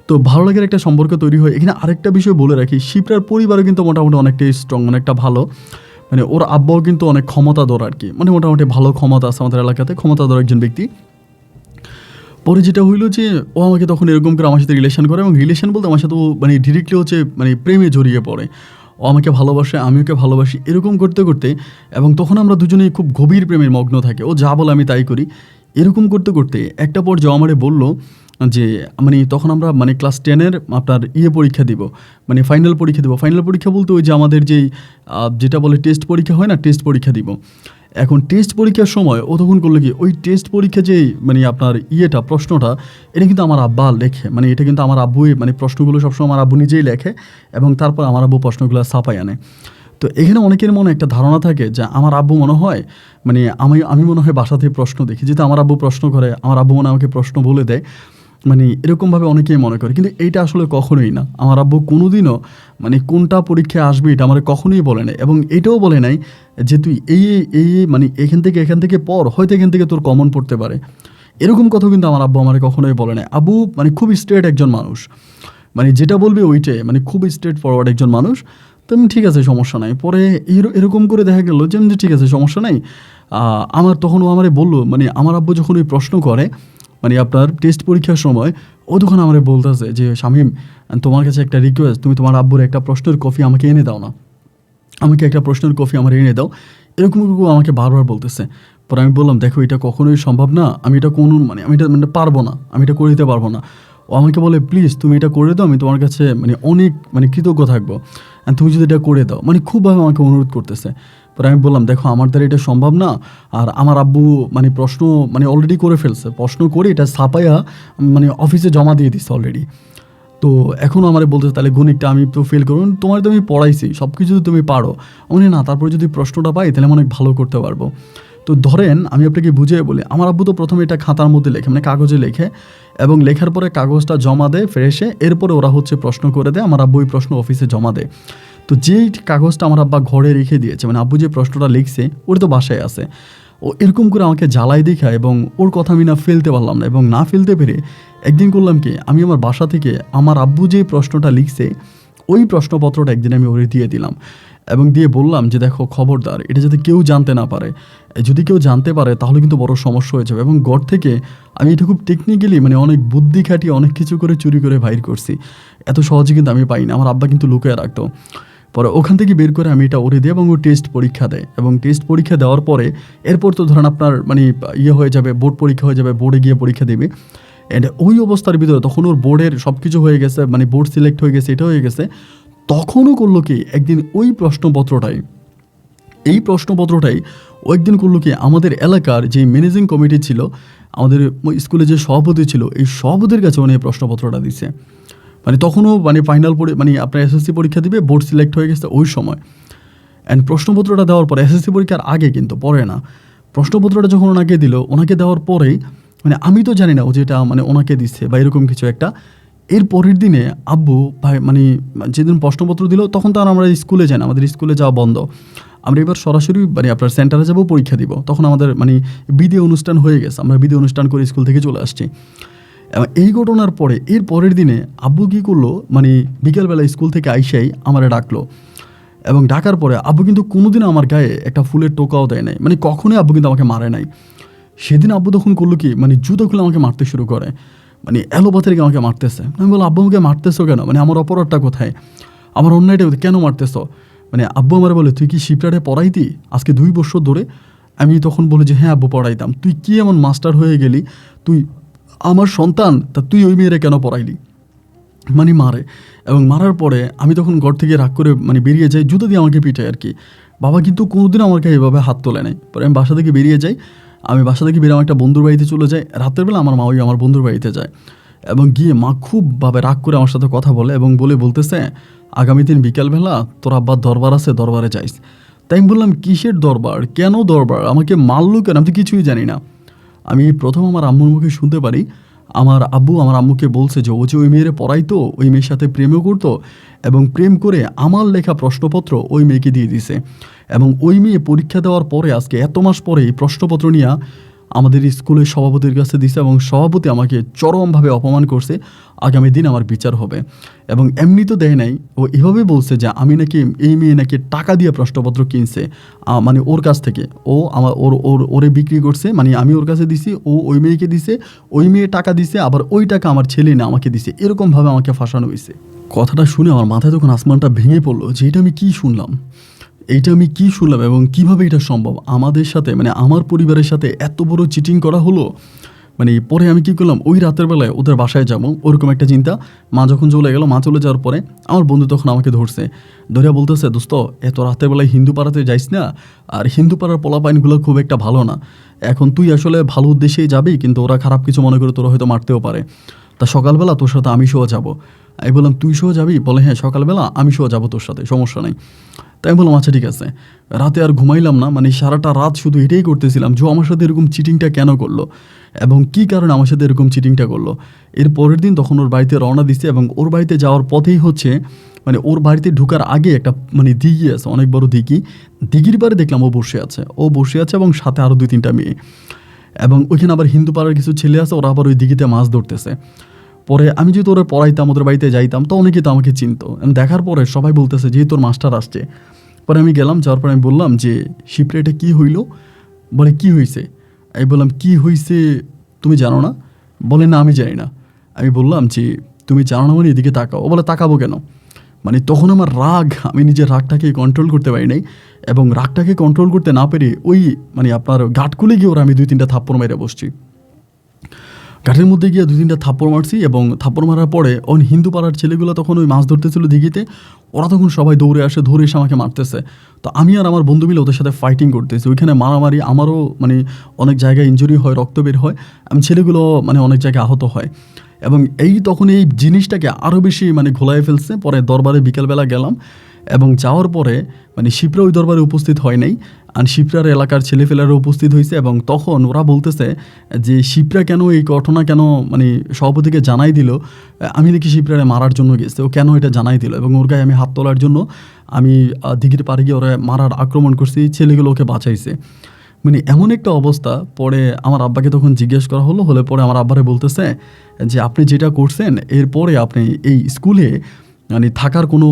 তো ভালো লাগার একটা সম্পর্ক তৈরি হয়। এখানে আরেকটা বিষয় বলে রাখি, শিপ্রার পরিবারও কিন্তু মোটামুটি অনেকটাই স্ট্রং, অনেকটা ভালো। মানে ওর আব্বাও কিন্তু অনেক ক্ষমতাধর আর কি, মানে মোটামুটি ভালো ক্ষমতা আছে আমাদের এলাকাতে, ক্ষমতাধর একজন ব্যক্তি। পরে যেটা হইলো যে ও আমাকে তখন এরকম করে আমার সাথে রিলেশন করে, এবং রিলেশন বলতে আমার সাথে ও মানে ডিরেক্টলি হচ্ছে মানে প্রেমে জড়িয়ে পড়ে। ও আমাকে ভালোবাসে, আমি ওকে ভালোবাসি, এরকম করতে করতে, এবং তখন আমরা দুজনেই খুব গভীর প্রেমের মগ্ন থাকি। ও যা বলে আমি তাই করি। এরকম করতে করতে একটা পর্যায়ে আমারে বললো যে মানে তখন আমরা মানে ক্লাস 10-এর আপনার পরীক্ষা দিব, মানে ফাইনাল পরীক্ষা দিব। ফাইনাল পরীক্ষা বলতে ওই যে আমাদের যেই যেটা বলে টেস্ট পরীক্ষা হয় না, টেস্ট পরীক্ষা দিব। এখন টেস্ট পরীক্ষার সময় ও তখন করলো কি, ওই টেস্ট পরীক্ষা যে মানে আপনার প্রশ্নটা, এটা কিন্তু আমার আব্বা লেখে, মানে এটা কিন্তু আমার আব্বুই, মানে প্রশ্নগুলো সবসময় আমার আব্বু নিজেই লেখে এবং তারপর আমার আব্বু প্রশ্নগুলো ছাপাই আনে। তো এখানে অনেকের মনে একটা ধারণা থাকে যে আমার আব্বু মনে হয় মানে আমি মনে হয় বাসা থেকে প্রশ্ন দেখি, যেহেতু আমার আব্বু প্রশ্ন করে, আমার আব্বু মনে আমাকে প্রশ্ন বলে দেয়, মানে এরকমভাবে অনেকেই মনে করে। কিন্তু এইটা আসলে কখনোই না। আমার আব্বু কোনোদিনও মানে কোনটা পরীক্ষায় আসবে এটা আমার কখনোই বলে নাই, এবং এটাও বলে নাই যে তুই এই মানে এখান থেকে পড়, হয়তো এখান থেকে তোর কমন পড়তে পারে। এরকম কথা কিন্তু আমার আব্বু আমার কখনোই বলে নাই। আব্বু মানে খুব স্ট্রেট একজন মানুষ, মানে যেটা বলবে ওইটাই, মানে খুব স্ট্রেট ফরওয়ার্ড একজন মানুষ। তো আমি ঠিক আছে, সমস্যা নাই। পরে এরকম করে দেখা গেল যে আমি ঠিক আছে, সমস্যা নাই। আমার তখন ও আমারে বললো, মানে আমার আব্বু যখন ওই প্রশ্ন করে মানে আপনার টেস্ট পরীক্ষার সময়, ও তখন আমারে বলতেছে যে শামীম, তোমার কাছে একটা রিকোয়েস্ট, তুমি তোমার আব্বুর একটা প্রশ্নের কপি আমাকে এনে দাও না, আমাকে একটা প্রশ্নের কপি আমার এনে দাও, এরকম আমাকে বারবার বলতেছে। পরে আমি বললাম দেখো, এটা কখনোই সম্ভব না, আমি এটা আমি এটা মানে পারবো না, আমি এটা করে দিতে পারবো না। ও আমাকে বলে প্লিজ তুমি এটা করে দাও, আমি তোমার কাছে মানে অনেক মানে কৃতজ্ঞ থাকবো, তুমি যদি এটা করে দাও, মানে খুবভাবে আমাকে অনুরোধ করতেছে। পরে আমি বললাম, দেখো আমার দ্বারা এটা সম্ভব না, আর আমার আব্বু মানে প্রশ্ন মানে অলরেডি করে ফেলছে, প্রশ্ন করে এটা ছাপাইয়া মানে অফিসে জমা দিয়ে দিচ্ছে অলরেডি। তো এখনও আমার বলতে, তাহলে গণিতটা আমি তো ফেল করুন, তোমার তো আমি পড়াইছি, সব কিছু তো তুমি পারো। উনি না, তারপরে যদি প্রশ্নটা পাই তাহলে আমি অনেক ভালো করতে পারবো। তো ধরেন আমি আপনাকে বুঝিয়ে বলি, আমার আব্বু তো প্রথমে এটা খাতার মধ্যে লেখে, মানে কাগজে লেখে, এবং লেখার পরে কাগজটা জমা দেয় ফ্রেশে, এরপরে ওরা হচ্ছে প্রশ্ন করে দেয়, আমার আব্বু ওই প্রশ্ন অফিসে জমা দেয়। তো যেই কাগজটা আমার আব্বা ঘরে রেখে দিয়েছে, মানে আব্বু যে প্রশ্নটা লিখছে ওটা তো বাসায় আছে, ও এরকম করে আমাকে জ্বালাই দেখা, এবং ওর কথা আমি না ফেলতে পারলাম না, এবং না ফেলতে পেরে একদিন করলাম কি, আমি আমার বাসা থেকে আমার আব্বু যে প্রশ্নটা লিখছে ওই প্রশ্নপত্রটা একদিন আমি ওরে দিয়ে দিলাম, এবং দিয়ে বললাম যে দেখো খবরদার এটা যাতে কেউ জানতে না পারে, যদি কেউ জানতে পারে তাহলে কিন্তু বড় সমস্যা হয়ে যাবে। এবং ঘর থেকে আমি এটা খুব টেকনিক্যালি মানে অনেক বুদ্ধি খাটিয়ে অনেক কিছু করে চুরি করে বাইর করছি, এত সহজে কিন্তু আমি পাইনি, আমার আব্বা কিন্তু লুকিয়ে রাখতো। পরে ওখান থেকে বের করে আমি এটা ওরে দিই, এবং ও টেস্ট পরীক্ষা দেয়, এবং টেস্ট পরীক্ষা দেওয়ার পরে এরপর তো ধরেন আপনার মানে ইয়ে হয়ে যাবে, বোর্ড পরীক্ষা হয়ে যাবে, বোর্ডে গিয়ে পরীক্ষা দেবে। অ্যান্ড ওই অবস্থার ভিতরে তখন ওর বোর্ডের সব কিছু হয়ে গেছে, মানে বোর্ড সিলেক্ট হয়ে গেছে, এটা হয়ে গেছে। তখনও করলো কি, একদিন ওই প্রশ্নপত্রটাই ও একদিন করলো কি, আমাদের এলাকার যে ম্যানেজিং কমিটি ছিল, আমাদের স্কুলে যে সভাপতি ছিল, এই সভাপতির কাছে উনি এই প্রশ্নপত্রটা দিচ্ছে। মানে তখনও মানে ফাইনাল মানে আপনার এসএসসি পরীক্ষা দিবে, বোর্ড সিলেক্ট হয়ে গেছে ওই সময়। অ্যান্ড প্রশ্নপত্রটা দেওয়ার পরে, এসএসসি পরীক্ষার আগে কিন্তু, পরে না, প্রশ্নপত্রটা যখন ওনাকে দিল, ওনাকে দেওয়ার পরেই মানে আমি তো জানি না ও যেটা মানে ওনাকে দিচ্ছে বা এরকম কিছু একটা। এর পরের দিনে আব্বু ভাই মানে যেদিন প্রশ্নপত্র দিল, তখন তো আর আমরা স্কুলে যাই না, আমাদের স্কুলে যাওয়া বন্ধ, আমরা এবার সরাসরি মানে আপনার সেন্টারে যাবো, পরীক্ষা দিব। তখন আমাদের মানে বিদায় অনুষ্ঠান হয়ে গেছে, আমরা বিদায় অনুষ্ঠান করে স্কুল থেকে চলে আসছি। এবং এই ঘটনার পরে এর পরের দিনে আব্বু কী করলো, মানে বিকেলবেলা স্কুল থেকে আইসাই আমারে ডাকলো, এবং ডাকার পরে আব্বু কিন্তু কোনোদিনও আমার গায়ে একটা ফুলের টোকাও দেয় নাই, মানে কখনোই আব্বু কিন্তু আমাকে মারে নাই। সেদিন আব্বু তখন করলো কি, মানে জুতো খুলে আমাকে মারতে শুরু করে, মানে অ্যালোপ্যাথিক আমাকে মারতেছে। আমি বললাম, আব্বু আমাকে মারতেছো কেন, মানে আমার অপরাধটা কোথায়, আমার অন্যায়টা কেন মারতেছো? মানে আব্বু আমার বলে, তুই কি শিপটারে পড়াইতি আজকে 2 বছর ধরে? আমি তখন বলি যে হ্যাঁ আব্বু পড়াইতাম। তুই কি এমন মাস্টার হয়ে গেলি, তুই আমার সন্তান, তা তুই ওই মেয়েরা কেন পড়াইলি? মানে মারে, এবং মারার পরে আমি তখন ঘর থেকে রাগ করে মানে বেরিয়ে যাই, জুতো দিয়ে আমাকে পিটায় আর কি। বাবা কিন্তু কোনোদিন আমাকে এইভাবে হাত তোলে নাই। পরে আমি বাসা থেকে বেরিয়ে যাই, আমি বাসা থেকে বেরিয়ে আমার একটা বন্ধুর বাড়িতে চলে যাই, রাতের বেলা আমার মা ওই আমার বন্ধুর বাড়িতে যায়, এবং গিয়ে মা খুবভাবে রাগ করে আমার সাথে কথা বলে, এবং বলতেছে আগামী দিন বিকালবেলা তোর আব্বার দরবার আছে, দরবারে যাইস। তাই আমি বললাম, কিসের দরবার, কেন দরবার, আমাকে মারলো কেন, আমি তো কিছুই জানি না। আমি প্রথম আমার আম্মুর মুখে শুনতে পারি আমার আব্বু আমার আম্মুকে বলছে যে ও যে ওই মেয়েরে পড়াইতো, ওই মেয়ের সাথে প্রেমও করতো, এবং প্রেম করে আমার লেখা প্রশ্নপত্র ওই মেয়েকে দিয়ে দিছে, এবং ওই মেয়ে পরীক্ষা দেওয়ার পরে আজকে এত মাস পরে এই প্রশ্নপত্র নিয়ে আমাদের স্কুলের সভাপতির কাছে দিছে, এবং সভাপতি আমাকে চরমভাবে অপমান করছে, আগামী দিন আমার বিচার হবে। এবং এমনি তো দেয় নাই, ও এভাবে বলছে যে আমি নাকি এই মেয়ে নাকি টাকা দিয়ে প্রশ্নপত্র কিনছে, মানে ওর কাছ থেকে, ও আমার ওরে বিক্রি করছে, মানে আমি ওর কাছে দিছি, ও ওই মেয়েকে দিছে, ওই মেয়ে টাকা দিছে, আবার ওই টাকা আমার ছেলে না আমাকে দিছে, এরকমভাবে আমাকে ফাঁসানো হয়েছে। কথাটা শুনে আমার মাথায় তখন আসমানটা ভেঙে পড়লো যে এটা আমি কী শুনলাম, এবং কিভাবে এটা সম্ভব, আমাদের সাথে মানে আমার পরিবারের সাথে এত বড় চিটিং করা হলো। মানে পরে আমি কী করলাম, ওই রাতের বেলায় ওদের বাসায় যাবো ওরকম একটা চিন্তা। মা যখন চলে গেল, মা চলে যাওয়ার পরে আমার বন্ধু তখন আমাকে ধরে বলতেছে, দোস্ত এত রাতের বেলায় হিন্দু পাড়াতে যাইস না, আর হিন্দু পাড়ার পোলাপাইনগুলো খুব একটা ভালো না, এখন তুই আসলে ভালো উদ্দেশ্যেই যাবি, কিন্তু ওরা খারাপ কিছু মনে করে তোরা হয়তো মারতেও পারে, তা সকালবেলা তোর সাথে আমি সহ যাবো। আমি বললাম, তুই সহ যাবি? বলে হ্যাঁ সকালবেলা আমি সহ যাবো তোর সাথে, সমস্যা নেই। তাই আমি বললাম আচ্ছা ঠিক আছে। রাতে আর ঘুমাইলাম না, মানে সারাটা রাত শুধু এটাই করতেছিলাম যে আমার সাথে এরকম চিটিংটা কেন করলো, এবং কী কারণে আমার সাথে এরকম চিটিংটা করলো। এর পরের দিন তখন ওর বাড়িতে রওনা দিচ্ছে, এবং ওর বাড়িতে যাওয়ার পথেই হচ্ছে মানে ওর বাড়িতে ঢোকার আগে একটা মানে দিঘি আছে, অনেক বড় দিঘির পাড়ে দেখলাম ও বসে আছে, এবং সাথে আরও 2-3টা মেয়ে, এবং ওইখানে আবার হিন্দু পাড়ার কিছু ছেলে আছে, ওরা আবার ওই দিঘিতে মাছ ধরতেছে। পরে আমি যেহেতু ওরা পড়াইতাম, ওদের বাড়িতে যাইতাম, তো অনেকেই তো আমাকে চিনতো। দেখার পরে সবাই বলতেছে যে তোর মাস্টার আসছে। পরে আমি গেলাম, যাওয়ার পরে আমি বললাম যে শিপরে এটা কী হইলো? বলে কী হয়েছে? আমি বললাম কী হয়েছে তুমি জানো না? বলে না আমি জানি না। আমি বললাম যে তুমি জানো না মানে এদিকে তাকাও। ও বলে তাকাবো কেন? মানে তখন আমার রাগ, আমি নিজের রাগটাকে কন্ট্রোল করতে পারি নাই, এবং রাগটাকে কন্ট্রোল করতে না পেরে ওই মানে আপনার গাঁটকুলে গিয়ে ওরা আমি 2-3টা থাপ্পড় মেরে বসছি। ঘাটের মধ্যে গিয়ে 2-3টা থাপ্পড় মারছি, এবং থাপ্পড় মারার পরে হিন্দু পাড়ার ছেলেগুলো তখন ওই মাছ ধরতেছিল দিঘিতে, ওরা তখন সবাই দৌড়ে এসে আমাকে মারতেছে। তো আমি আর আমার বন্ধু মিলে ওদের সাথে ফাইটিং করতেছি, ওইখানে মারামারি, আমারও মানে অনেক জায়গায় ইনজুরি হয়, রক্ত বের হয়, ছেলেগুলো মানে অনেক জায়গায় আহত হয়। এবং তখন এই জিনিসটাকে আরও বেশি মানে ঘোলায় ফেলছে। পরে দরবারে বিকেলবেলা গেলাম, এবং যাওয়ার পরে মানে শিপ্রা ওই দরবারে উপস্থিত হয় নাই, আর শিপ্রার এলাকার ছেলেফেলারা উপস্থিত হয়েছে। এবং তখন ওরা বলতেছে যে শিপ্রা কেন এই ঘটনা কেন মানে সভাপতিকে জানাই দিল, আমি নাকি শিপ্রারে মারার জন্য গেছে, ও কেন এটা জানাই দিল, এবং ওর গায়ে আমি হাত তোলার জন্য আমি দিঘির পাড়ে গিয়ে ওরা মারার আক্রমণ করছি, ছেলেগুলো ওকে বাঁচাইছে। মানে এমন একটা অবস্থা। পরে আমার আব্বাকে তখন জিজ্ঞেস করা হলে পরে আমার আব্বারে বলতেছে যে আপনি যেটা করছেন এরপরে আপনি এই স্কুলে মানে থাকার কোনো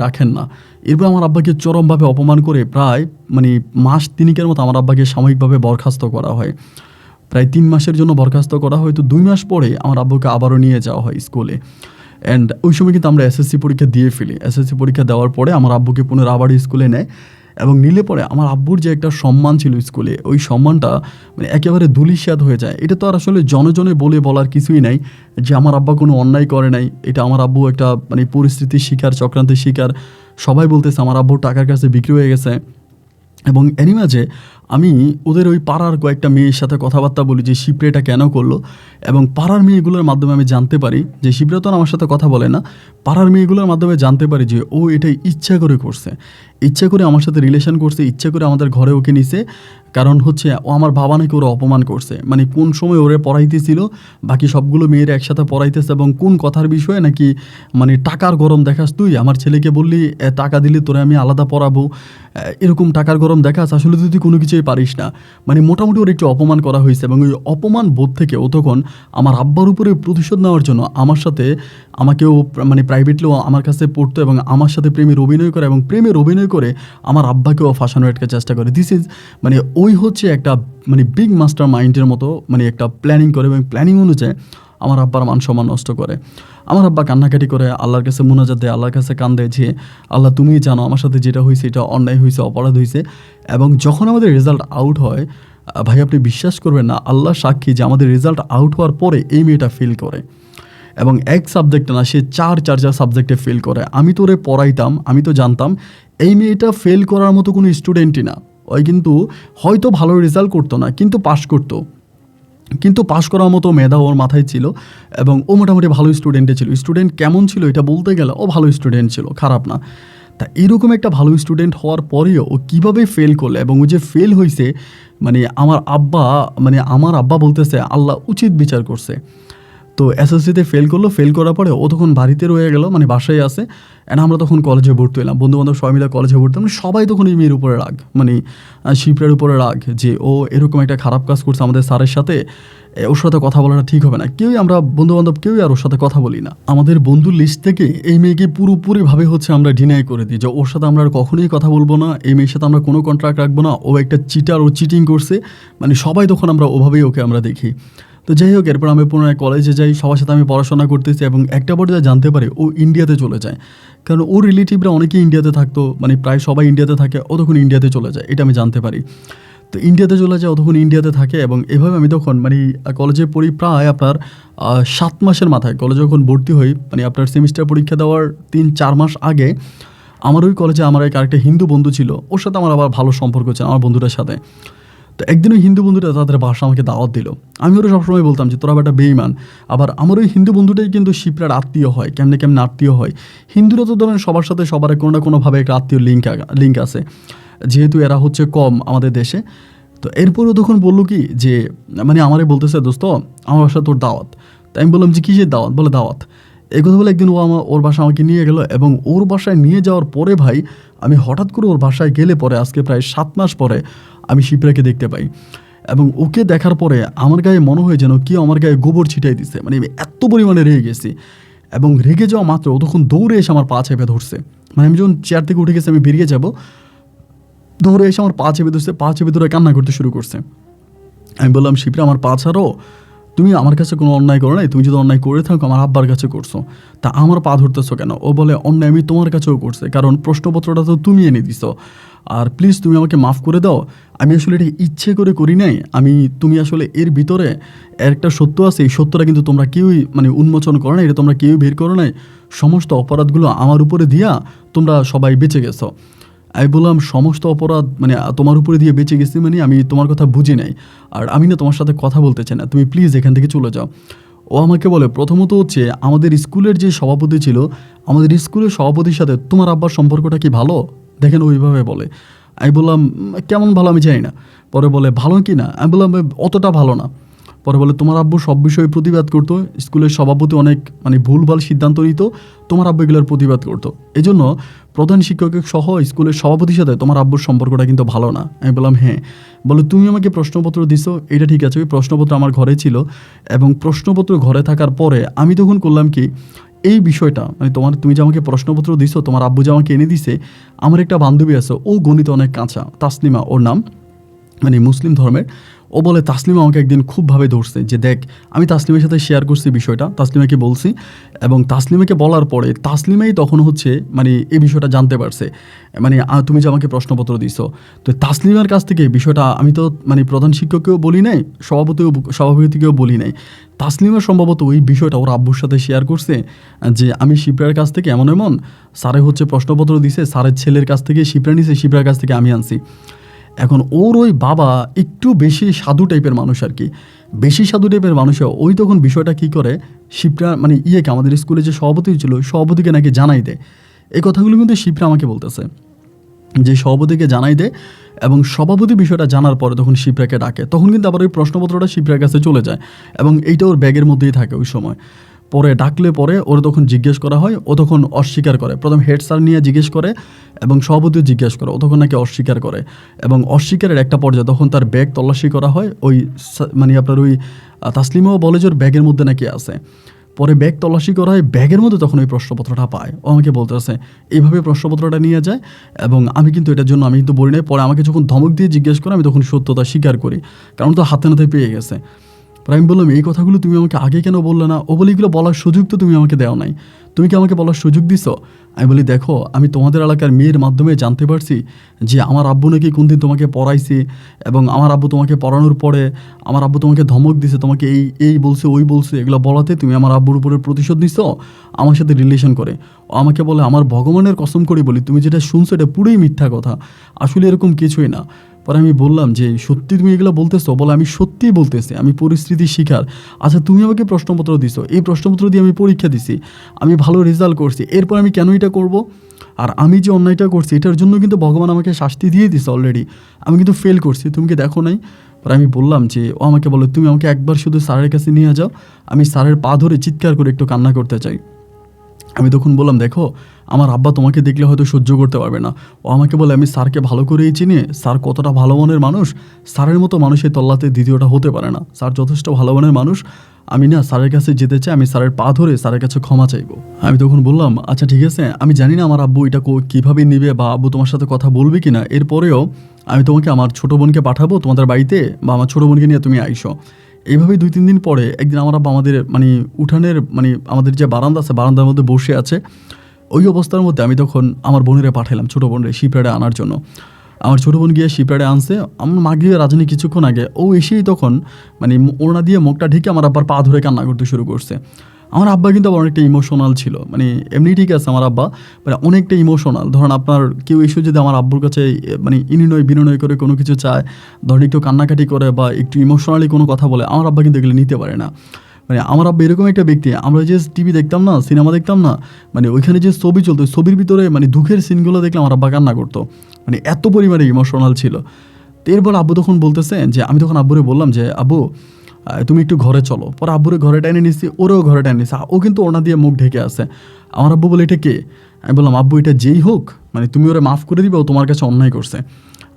রাখেন না। এরপর আমার আব্বাকে চরমভাবে অপমান করে প্রায় মানে মাস 3 মতো আমার আব্বাকে সাময়িকভাবে বরখাস্ত করা হয়। প্রায় 3 মাসের জন্য বরখাস্ত করা হয়। তো 2 মাস পরে আমার আব্বুকে আবারও নিয়ে যাওয়া হয় স্কুলে। অ্যান্ড ওই সময় কিন্তু আমরা এসএসসি পরীক্ষা দিয়ে ফেলি। এসএসসি পরীক্ষা দেওয়ার পরে আমার আব্বুকে পুনরায় আবার স্কুলে নেয়, এবং নিলে পরে আমার আব্বুর যে একটা সম্মান ছিল স্কুলে, ওই সম্মানটা মানে একেবারে ধূলিসাৎ হয়ে যায়। এটা তো আর আসলে জনে বলার কিছুই নাই যে আমার আব্বা কোনো অন্যায় করে নাই। এটা আমার আব্বু একটা মানে পরিস্থিতির শিকার, চক্রান্তের শিকার। সবাই বলতেছে আমার আব্বু টাকার কাছে বিক্রি হয়ে গেছে। এবং এরই মাঝে আমি ওদের ওই পাড়ার কয়েকটা মেয়ের সাথে কথাবার্তা বলি যে শিপ্রা এটা কেন করলো, এবং পাড়ার মেয়েগুলোর মাধ্যমে আমি জানতে পারি যে শিপ্রা তো আমার সাথে কথা বলে না, পাড়ার মেয়েগুলোর মাধ্যমে জানতে পারি যে ও এটাই ইচ্ছা করে করছে, ইচ্ছা করে আমার সাথে রিলেশন করছে, ইচ্ছা করে আমাদের ঘরে ওকে নিছে। কারণ হচ্ছে ও আমার বাবা নাকি ওরা অপমান করছে, মানে কোন সময় ওরে পড়াইতেছিল, বাকি সবগুলো মেয়েরা একসাথে পড়াইতেছে, এবং কোন কথার বিষয়ে নাকি মানে টাকার গরম দেখাস তুই, আমার ছেলেকে বললি টাকা দিলে তোরে আমি আলাদা পড়াবো, এরকম টাকার গরম দেখাস, আসলে তুই কোনো কিছুই পারিস না। মানে মোটামুটি ওর একটু অপমান করা হয়েছে, এবং ওই অপমান বোধ থেকে ও তখন আমার আব্বার উপরে প্রতিশোধ নেওয়ার জন্য আমাকেও মানে প্রাইভেটলিও আমার কাছে পড়তো, এবং আমার সাথে প্রেমের অভিনয় করে আমার আব্বাকেও ফাঁসানোর একটা চেষ্টা করে। দিস ইজ মানে ওই হচ্ছে একটা মানে বিগ মাস্টার মাইন্ডের মতো মানে একটা প্ল্যানিং করে, এবং প্ল্যানিং অনুযায়ী আমার আব্বার মান সম্মান নষ্ট করে। আমার আব্বা কান্নাকাটি করে আল্লাহর কাছে মুনাজাত দেয়, আল্লাহর কাছে কান দেয় যে আল্লাহ তুমিই জানো আমার সাথে যেটা হয়েছে এটা অন্যায় হয়েছে, অপরাধ হয়েছে। এবং যখন আমাদের রেজাল্ট আউট হয়, ভাই আপনি বিশ্বাস করবেন না, আল্লাহ সাক্ষী যে আমাদের রেজাল্ট আউট হওয়ার পরে এই মেয়েটা ফেল করে, এবং এক সাবজেক্টে না, সে চার সাবজেক্টে ফেল করে। আমি তো ওরে পড়াইতাম, আমি তো জানতাম এই মেয়েটা ফেল করার মতো কোনো স্টুডেন্টই না। ওই কিন্তু হয়তো ভালো রেজাল্ট করতো না, কিন্তু পাশ করার মতো মেধা ওর মাথায় ছিল, এবং ও মোটামুটি ভালো স্টুডেন্টে ছিল। স্টুডেন্ট কেমন ছিল এটা বলতে গেলে ও ভালো স্টুডেন্ট ছিল, খারাপ না। তা এরকম একটা ভালো স্টুডেন্ট হওয়ার পরেও ও কীভাবে ফেল করলো, এবং ও যে ফেল হয়েছে মানে আমার আব্বা বলতেছে আল্লাহ উচিত বিচার করছে। তো এসএসসিতে ফেল করার পরে ও তখন বাড়িতে রয়ে গেল, মানে বাসায় আসে। অ্যান্ড আমরা তখন কলেজে ভর্তি হলাম, বন্ধুবান্ধব সবাই মিলে কলেজে ভর্তি হলাম। সবাই তখন এই মেয়ের উপরে রাগ, মানে শিপ্রার উপরে রাগ যে ও এরকম একটা খারাপ কাজ করছে আমাদের স্যারের সাথে, ওর সাথে কথা বলাটা ঠিক হবে না। আমরা বন্ধুবান্ধব কেউই আর ওর সাথে কথা বলি না। আমাদের বন্ধুর লিস্ট থেকে এই মেয়েকে পুরোপুরিভাবে হচ্ছে আমরা ডিনাই করে দিই যে ওর সাথে আমরা আর কখনোই কথা বলবো না, এই মেয়ের সাথে আমরা কোনো কন্ট্রাক্ট রাখবো না, ও একটা চিটার, ও চিটিং করছে। মানে সবাই তখন আমরা ওভাবেই ওকে আমরা দেখি। তো যাই হোক, এরপর আমি পুনরায় কলেজে যাই, সবার সাথে আমি পড়াশোনা করতেছি, এবং একটা পর্যায়ে জানতে পারি ও ইন্ডিয়াতে চলে যায়। কারণ ওর রিলেটিভরা অনেকেই ইন্ডিয়াতে থাকতো, মানে প্রায় সবাই ইন্ডিয়াতে থাকে, ও তখন ইন্ডিয়াতে চলে যায়, এটা আমি জানতে পারি। তো ইন্ডিয়াতে চলে যায়, ও তখন ইন্ডিয়াতে থাকে, এবং এভাবে আমি তখন মানে কলেজে পড়ি প্রায় আপনার 7 মাসের মাথায়। কলেজে যখন ভর্তি হই, মানে আপনার সেমিস্টার পরীক্ষা দেওয়ার 3-4 মাস আগে আমার ওই কলেজে আমার আরেকটা হিন্দু বন্ধু ছিল, ওর সাথে আমার আবার ভালো সম্পর্ক ছিল আমার বন্ধুটার সাথে। তো একদিন ওই হিন্দু বন্ধুটা তাদের বাসা আমাকে দাওয়াত দিল। আমি ওরা সবসময় বলতাম যে তোরা একটা বেঈমান। আবার আমার ওই হিন্দু বন্ধুটাই কিন্তু শিপ্রার আত্মীয় হয়, কেমনে আত্মীয় হয়। হিন্দুরা তো ধরেন সবার সাথে সবার কোনো না কোনোভাবে একটা আত্মীয় লিঙ্ক আছে, যেহেতু এরা হচ্ছে কম আমাদের দেশে। তো এরপরও তখন বললো কি যে মানে আমারে বলতেছে দোস্ত আমার বাসা তোর দাওয়াত। তাই আমি বললাম যে কিসের দাওয়াত? বলে দাওয়াত। এই কথা বলে একদিন ওর বাসায় আমাকে নিয়ে গেল, এবং ওর বাসায় নিয়ে যাওয়ার পরে ভাই আমি হঠাৎ করে ওর বাসায় গেলে পরে আজকে প্রায় 7 মাস পরে আমি শিপ্রাকে দেখতে পাই, এবং ওকে দেখার পরে আমার গায়ে মনে হয় যেন কেউ আমার গায়ে গোবর ছিটাই দিছে। মানে আমি এত পরিমাণে রেগে গেছি, এবং রেগে যাওয়া মাত্র ও তখন দৌড়ে এসে আমার পা চেপে ধরছে। মানে আমি যখন চেয়ার থেকে উঠে গেছি, আমি বেরিয়ে যাব, দৌড়ে এসে আমার পা চেপে ধরে কান্না করতে শুরু করছে। আমি বললাম শিপ্রা আমার পা ছাড়ো, তুমি আমার কাছে কোনো অন্যায় করো নাই, তুমি যদি অন্যায় করে থাকো আমার আব্বার কাছে করছো, তা আমার পা ধরতেছো কেন? ও বলে অন্যায় আমি তোমার কাছেও করছে, কারণ প্রশ্নপত্রটা তো তুমি এনে দিছো, আর প্লিজ তুমি আমাকে মাফ করে দাও, আমি আসলে এটা ইচ্ছে করে করি নাই। তুমি আসলে এর ভিতরে একটা সত্য আছে, এই সত্যটা কিন্তু তোমরা কেউই মানে উন্মোচন করো না, এটা তোমরা কেউই বের করো নাই, সমস্ত অপরাধগুলো আমার উপরে দিয়া তোমরা সবাই বেঁচে গেছো। আমি বললাম সমস্ত অপরাধ মানে তোমার উপরে দিয়ে বেঁচে গেছি, মানে আমি তোমার কথা বুঝি নাই, আর আমি না তোমার সাথে কথা বলতে চাই না, তুমি প্লিজ এখান থেকে চলে যাও। ও আমাকে বলে প্রথমত হচ্ছে আমাদের স্কুলের যে সভাপতি ছিল, আমাদের স্কুলের সভাপতির সাথে তোমার আব্বার সম্পর্কটা কি ভালো? দেখেন ওইভাবে বলে। আমি বললাম কেমন ভালো আমি জানি না। পরে বলে ভালো কি না? আমি বললাম অতটা ভালো না। পরে বলে তোমার আব্বু সব বিষয়ে প্রতিবাদ করতো, স্কুলের সভাপতি অনেক মানে ভুলভাল সিদ্ধান্ত নিত, তোমার আব্বু এগুলোর প্রতিবাদ করতো, এই জন্য প্রধান শিক্ষকের সহ স্কুলের সভাপতির সাথে তোমার আব্বুর সম্পর্কটা কিন্তু ভালো না। আমি বললাম হ্যাঁ। বলে তুমি আমাকে প্রশ্নপত্র দিছো, এটা ঠিক আছে, ওই প্রশ্নপত্র আমার ঘরে ছিল, এবং প্রশ্নপত্র ঘরে থাকার পরে আমি তখন করলাম কি, এই বিষয়টা মানে তুমি যে আমাকে প্রশ্নপত্র দিছো, তোমার আব্বু যে আমাকে এনে দিছে, আমার একটা বান্ধবী আছে, ও গণিত অনেক কাঁচা, তাসলিমা ওর নাম, মানে মুসলিম ধর্মের। ও বলে তাসলিমা আমাকে একদিন খুবভাবে ধরছে যে দেখ, আমি তাসলিমের সাথে শেয়ার করছি বিষয়টা, তাসলিমাকে বলছি, এবং তাসলিমাকে বলার পরে তাসলিমাই তখন হচ্ছে মানে এই বিষয়টা জানতে পারছে, মানে তুমি যে আমাকে প্রশ্নপত্র দিছো। তো তাসলিমার কাছ থেকে বিষয়টা আমি তো মানে প্রধান শিক্ষককেও বলি নাই, সভাপতিকেও বলি নাই, তাসলিমা সম্ভবত ওই বিষয়টা ওর আব্বুর সাথে শেয়ার করছে যে আমি শিপ্রার কাছ থেকে এমন এমন স্যারে হচ্ছে প্রশ্নপত্র দিছে, স্যারের ছেলের কাছ থেকে শিপ্রা নিছে, শিপ্রার কাছ থেকে আমি আনছি। এখন ওর ওই বাবা একটু বেশি সাধু টাইপের মানুষ আর কি, বেশি সাধু টাইপের মানুষও ওই তখন বিষয়টা কী করে, শিপ্রা মানে ইয়েকে আমাদের স্কুলে যে সভাপতি ছিল সভাপতিকে নাকি জানাই দেয়। এই কথাগুলো কিন্তু শিপ্রা আমাকে বলতেছে যে সভাপতিকে জানাই দেয়, এবং সভাপতি বিষয়টা জানার পরে তখন শিপ্রাকে ডাকে, তখন কিন্তু আবার ওই প্রশ্নপত্রটা শিপ্রার কাছে চলে যায়, এবং এইটা ওর ব্যাগের মধ্যেই থাকে ওই সময়। পরে ডাকলে পরে ওর তখন জিজ্ঞেস করা হয়, ও তখন অস্বীকার করে, প্রথম হেড স্যার নিয়ে জিজ্ঞেস করে এবং সভাপতিও জিজ্ঞেস করে, ও তখন নাকি অস্বীকার করে, এবং অস্বীকারের একটা পর্যায়ে তখন তার ব্যাগ তল্লাশি করা হয়, ওই মানে আপনার ওই তাসলিমাও বলে যে ওর ব্যাগের মধ্যে নাকি আছে। পরে ব্যাগ তল্লাশি করা হয়, ব্যাগের মধ্যে তখন ওই প্রশ্নপত্রটা পায়। ও আমাকে বলতেছে এইভাবে প্রশ্নপত্রটা নিয়ে যায়, এবং আমি কিন্তু এটার জন্য আমি কিন্তু বলি নাই। পরে আমাকে যখন ধমক দিয়ে জিজ্ঞেস করে আমি তখন সত্যতা স্বীকার করি, কারণ তো হাতে নাতে পেয়ে গেছে। পরে আমি বললাম এই কথাগুলো তুমি আমাকে আগে কেন বললে না? ও বলে এগুলো বলার সুযোগ তো তুমি আমাকে দেও নাই, তুমি কি আমাকে বলার সুযোগ দিছো? আমি বলি দেখো, আমি তোমাদের এলাকার মেয়ের মাধ্যমে জানতে পারছি যে আমার আব্বু নাকি কোনদিন তোমাকে পড়াইছে, এবং আমার আব্বু তোমাকে পড়ানোর পরে আমার আব্বু তোমাকে ধমক দিছে, তোমাকে এই এই বলছে ওই বলছে, এগুলো বলাতে তুমি আমার আব্বুর উপরে প্রতিশোধ নিছো আমার সাথে রিলেশন করে। ও আমাকে বলে আমার ভগবানের কসম করে বলি তুমি যেটা শুনছো এটা পুরোই মিথ্যা কথা, আসলে এরকম কিছুই না। পরে আমি বললাম যে সত্যি তুমি এগুলো বলতেছো? বলে আমি সত্যিই বলতেছি, আমি পরিস্থিতির শিকার। আচ্ছা তুমি আমাকে প্রশ্নপত্র দিছো, এই প্রশ্নপত্র দিয়ে আমি পরীক্ষা দিছি, আমি ভালো রেজাল্ট করছি, এরপর আমি কেন এটা করব? আর আমি যে অন্যায়টা করছি এটার জন্য কিন্তু ভগবান আমাকে শাস্তি দিয়ে দিছে অলরেডি, আমি কিন্তু ফেল করছি, তুমি কি দেখো নাই? পরে আমি বললাম যে ও আমাকে বলে তুমি আমাকে একবার শুধু স্যারের কাছে নিয়ে যাও, আমি স্যারের পা ধরে চিৎকার করে একটু কান্না করতে চাই। আমি তখন বললাম দেখো, আমার আব্বা তোমাকে দেখলে হয়তো সহ্য করতে পারবে না। ও আমাকে বলে আমি স্যারকে ভালো করেই চিনি, স্যার কতটা ভালো মনের মানুষ, স্যারের মতো মানুষের তল্লাতে দ্বিতীয়টা হতে পারে না, স্যার যথেষ্ট ভালো মনের মানুষ, আমি না স্যারের কাছে যেতে চাই, আমি স্যারের পা ধরে স্যারের কাছে ক্ষমা চাইবো। আমি তখন বললাম আচ্ছা ঠিক আছে, আমি জানি না আমার আব্বু এটা কীভাবে নেবে বা আব্বু তোমার সাথে কথা বলবে কি না, এরপরেও আমি তোমাকে আমার ছোটো বোনকে পাঠাবো তোমাদের বাড়িতে, বা আমার ছোটো বোনকে নিয়ে তুমি আইসো। এইভাবেই 2-3 দিন পরে একদিন আমার আব্বা আমাদের মানে উঠানের মানে আমাদের যে বারান্দা আছে বারান্দার মধ্যে বসে আছে, ওই অবস্থার মধ্যে আমি তখন আমার বোনেরে পাঠালাম ছোটো বোনরে শিপরাডে আনার জন্য। আমার ছোটো বোন গিয়ে শিপরাডে আনছে, আমার মাগরিবের রাজনী কিছুক্ষণ আগে ও এসেই তখন মানে ওড়না দিয়ে মুখটা ঢেকে আমার আব্বার পা ধরে কান্না করতে শুরু করছে। আমার আব্বা কিন্তু আবার অনেকটা ইমোশনাল ছিল, মানে এমনি ঠিক আছে আমার আব্বা মানে অনেকটা ইমোশনাল। ধরুন আপনার কেউ এসে যদি আমার আব্বুর কাছে মানে ইনিনয় বিনয় করে কোনো কিছু চায়, ধরেন একটু কান্নাকাটি করে বা একটু ইমোশনালি কোনো কথা বলে, আমার আব্বা কিন্তু এগুলো নিতে পারে না। মানে আমার আব্বা এরকম একটা ব্যক্তি, আমরা যে টিভি দেখতাম না, সিনেমা দেখতাম না, মানে ওইখানে যে ছবি চলতো ছবির ভিতরে মানে দুঃখের সিনগুলো দেখলে আমার আব্বা কান্না করতো, মানে এত পরিমাণে ইমোশনাল ছিল। তো এরপর আব্বু তখন বলতেছে যে আমি তখন আব্বুরে বললাম যে আব্বু তুমি একটু ঘরে চলো। পরে আব্বুরে ঘরে টেনে নিচ্ছি, ওরেও ঘরে টেনে নিচ্ছি, ও কিন্তু ওনা দিয়ে মুখ ঢেকে আছে। আমার আব্বু বলে এটা কে? আমি বললাম আব্বু এটা যেই হোক মানে তুমি ওরে মাফ করে দিবে, ও তোমার কাছে অন্যায় করছে।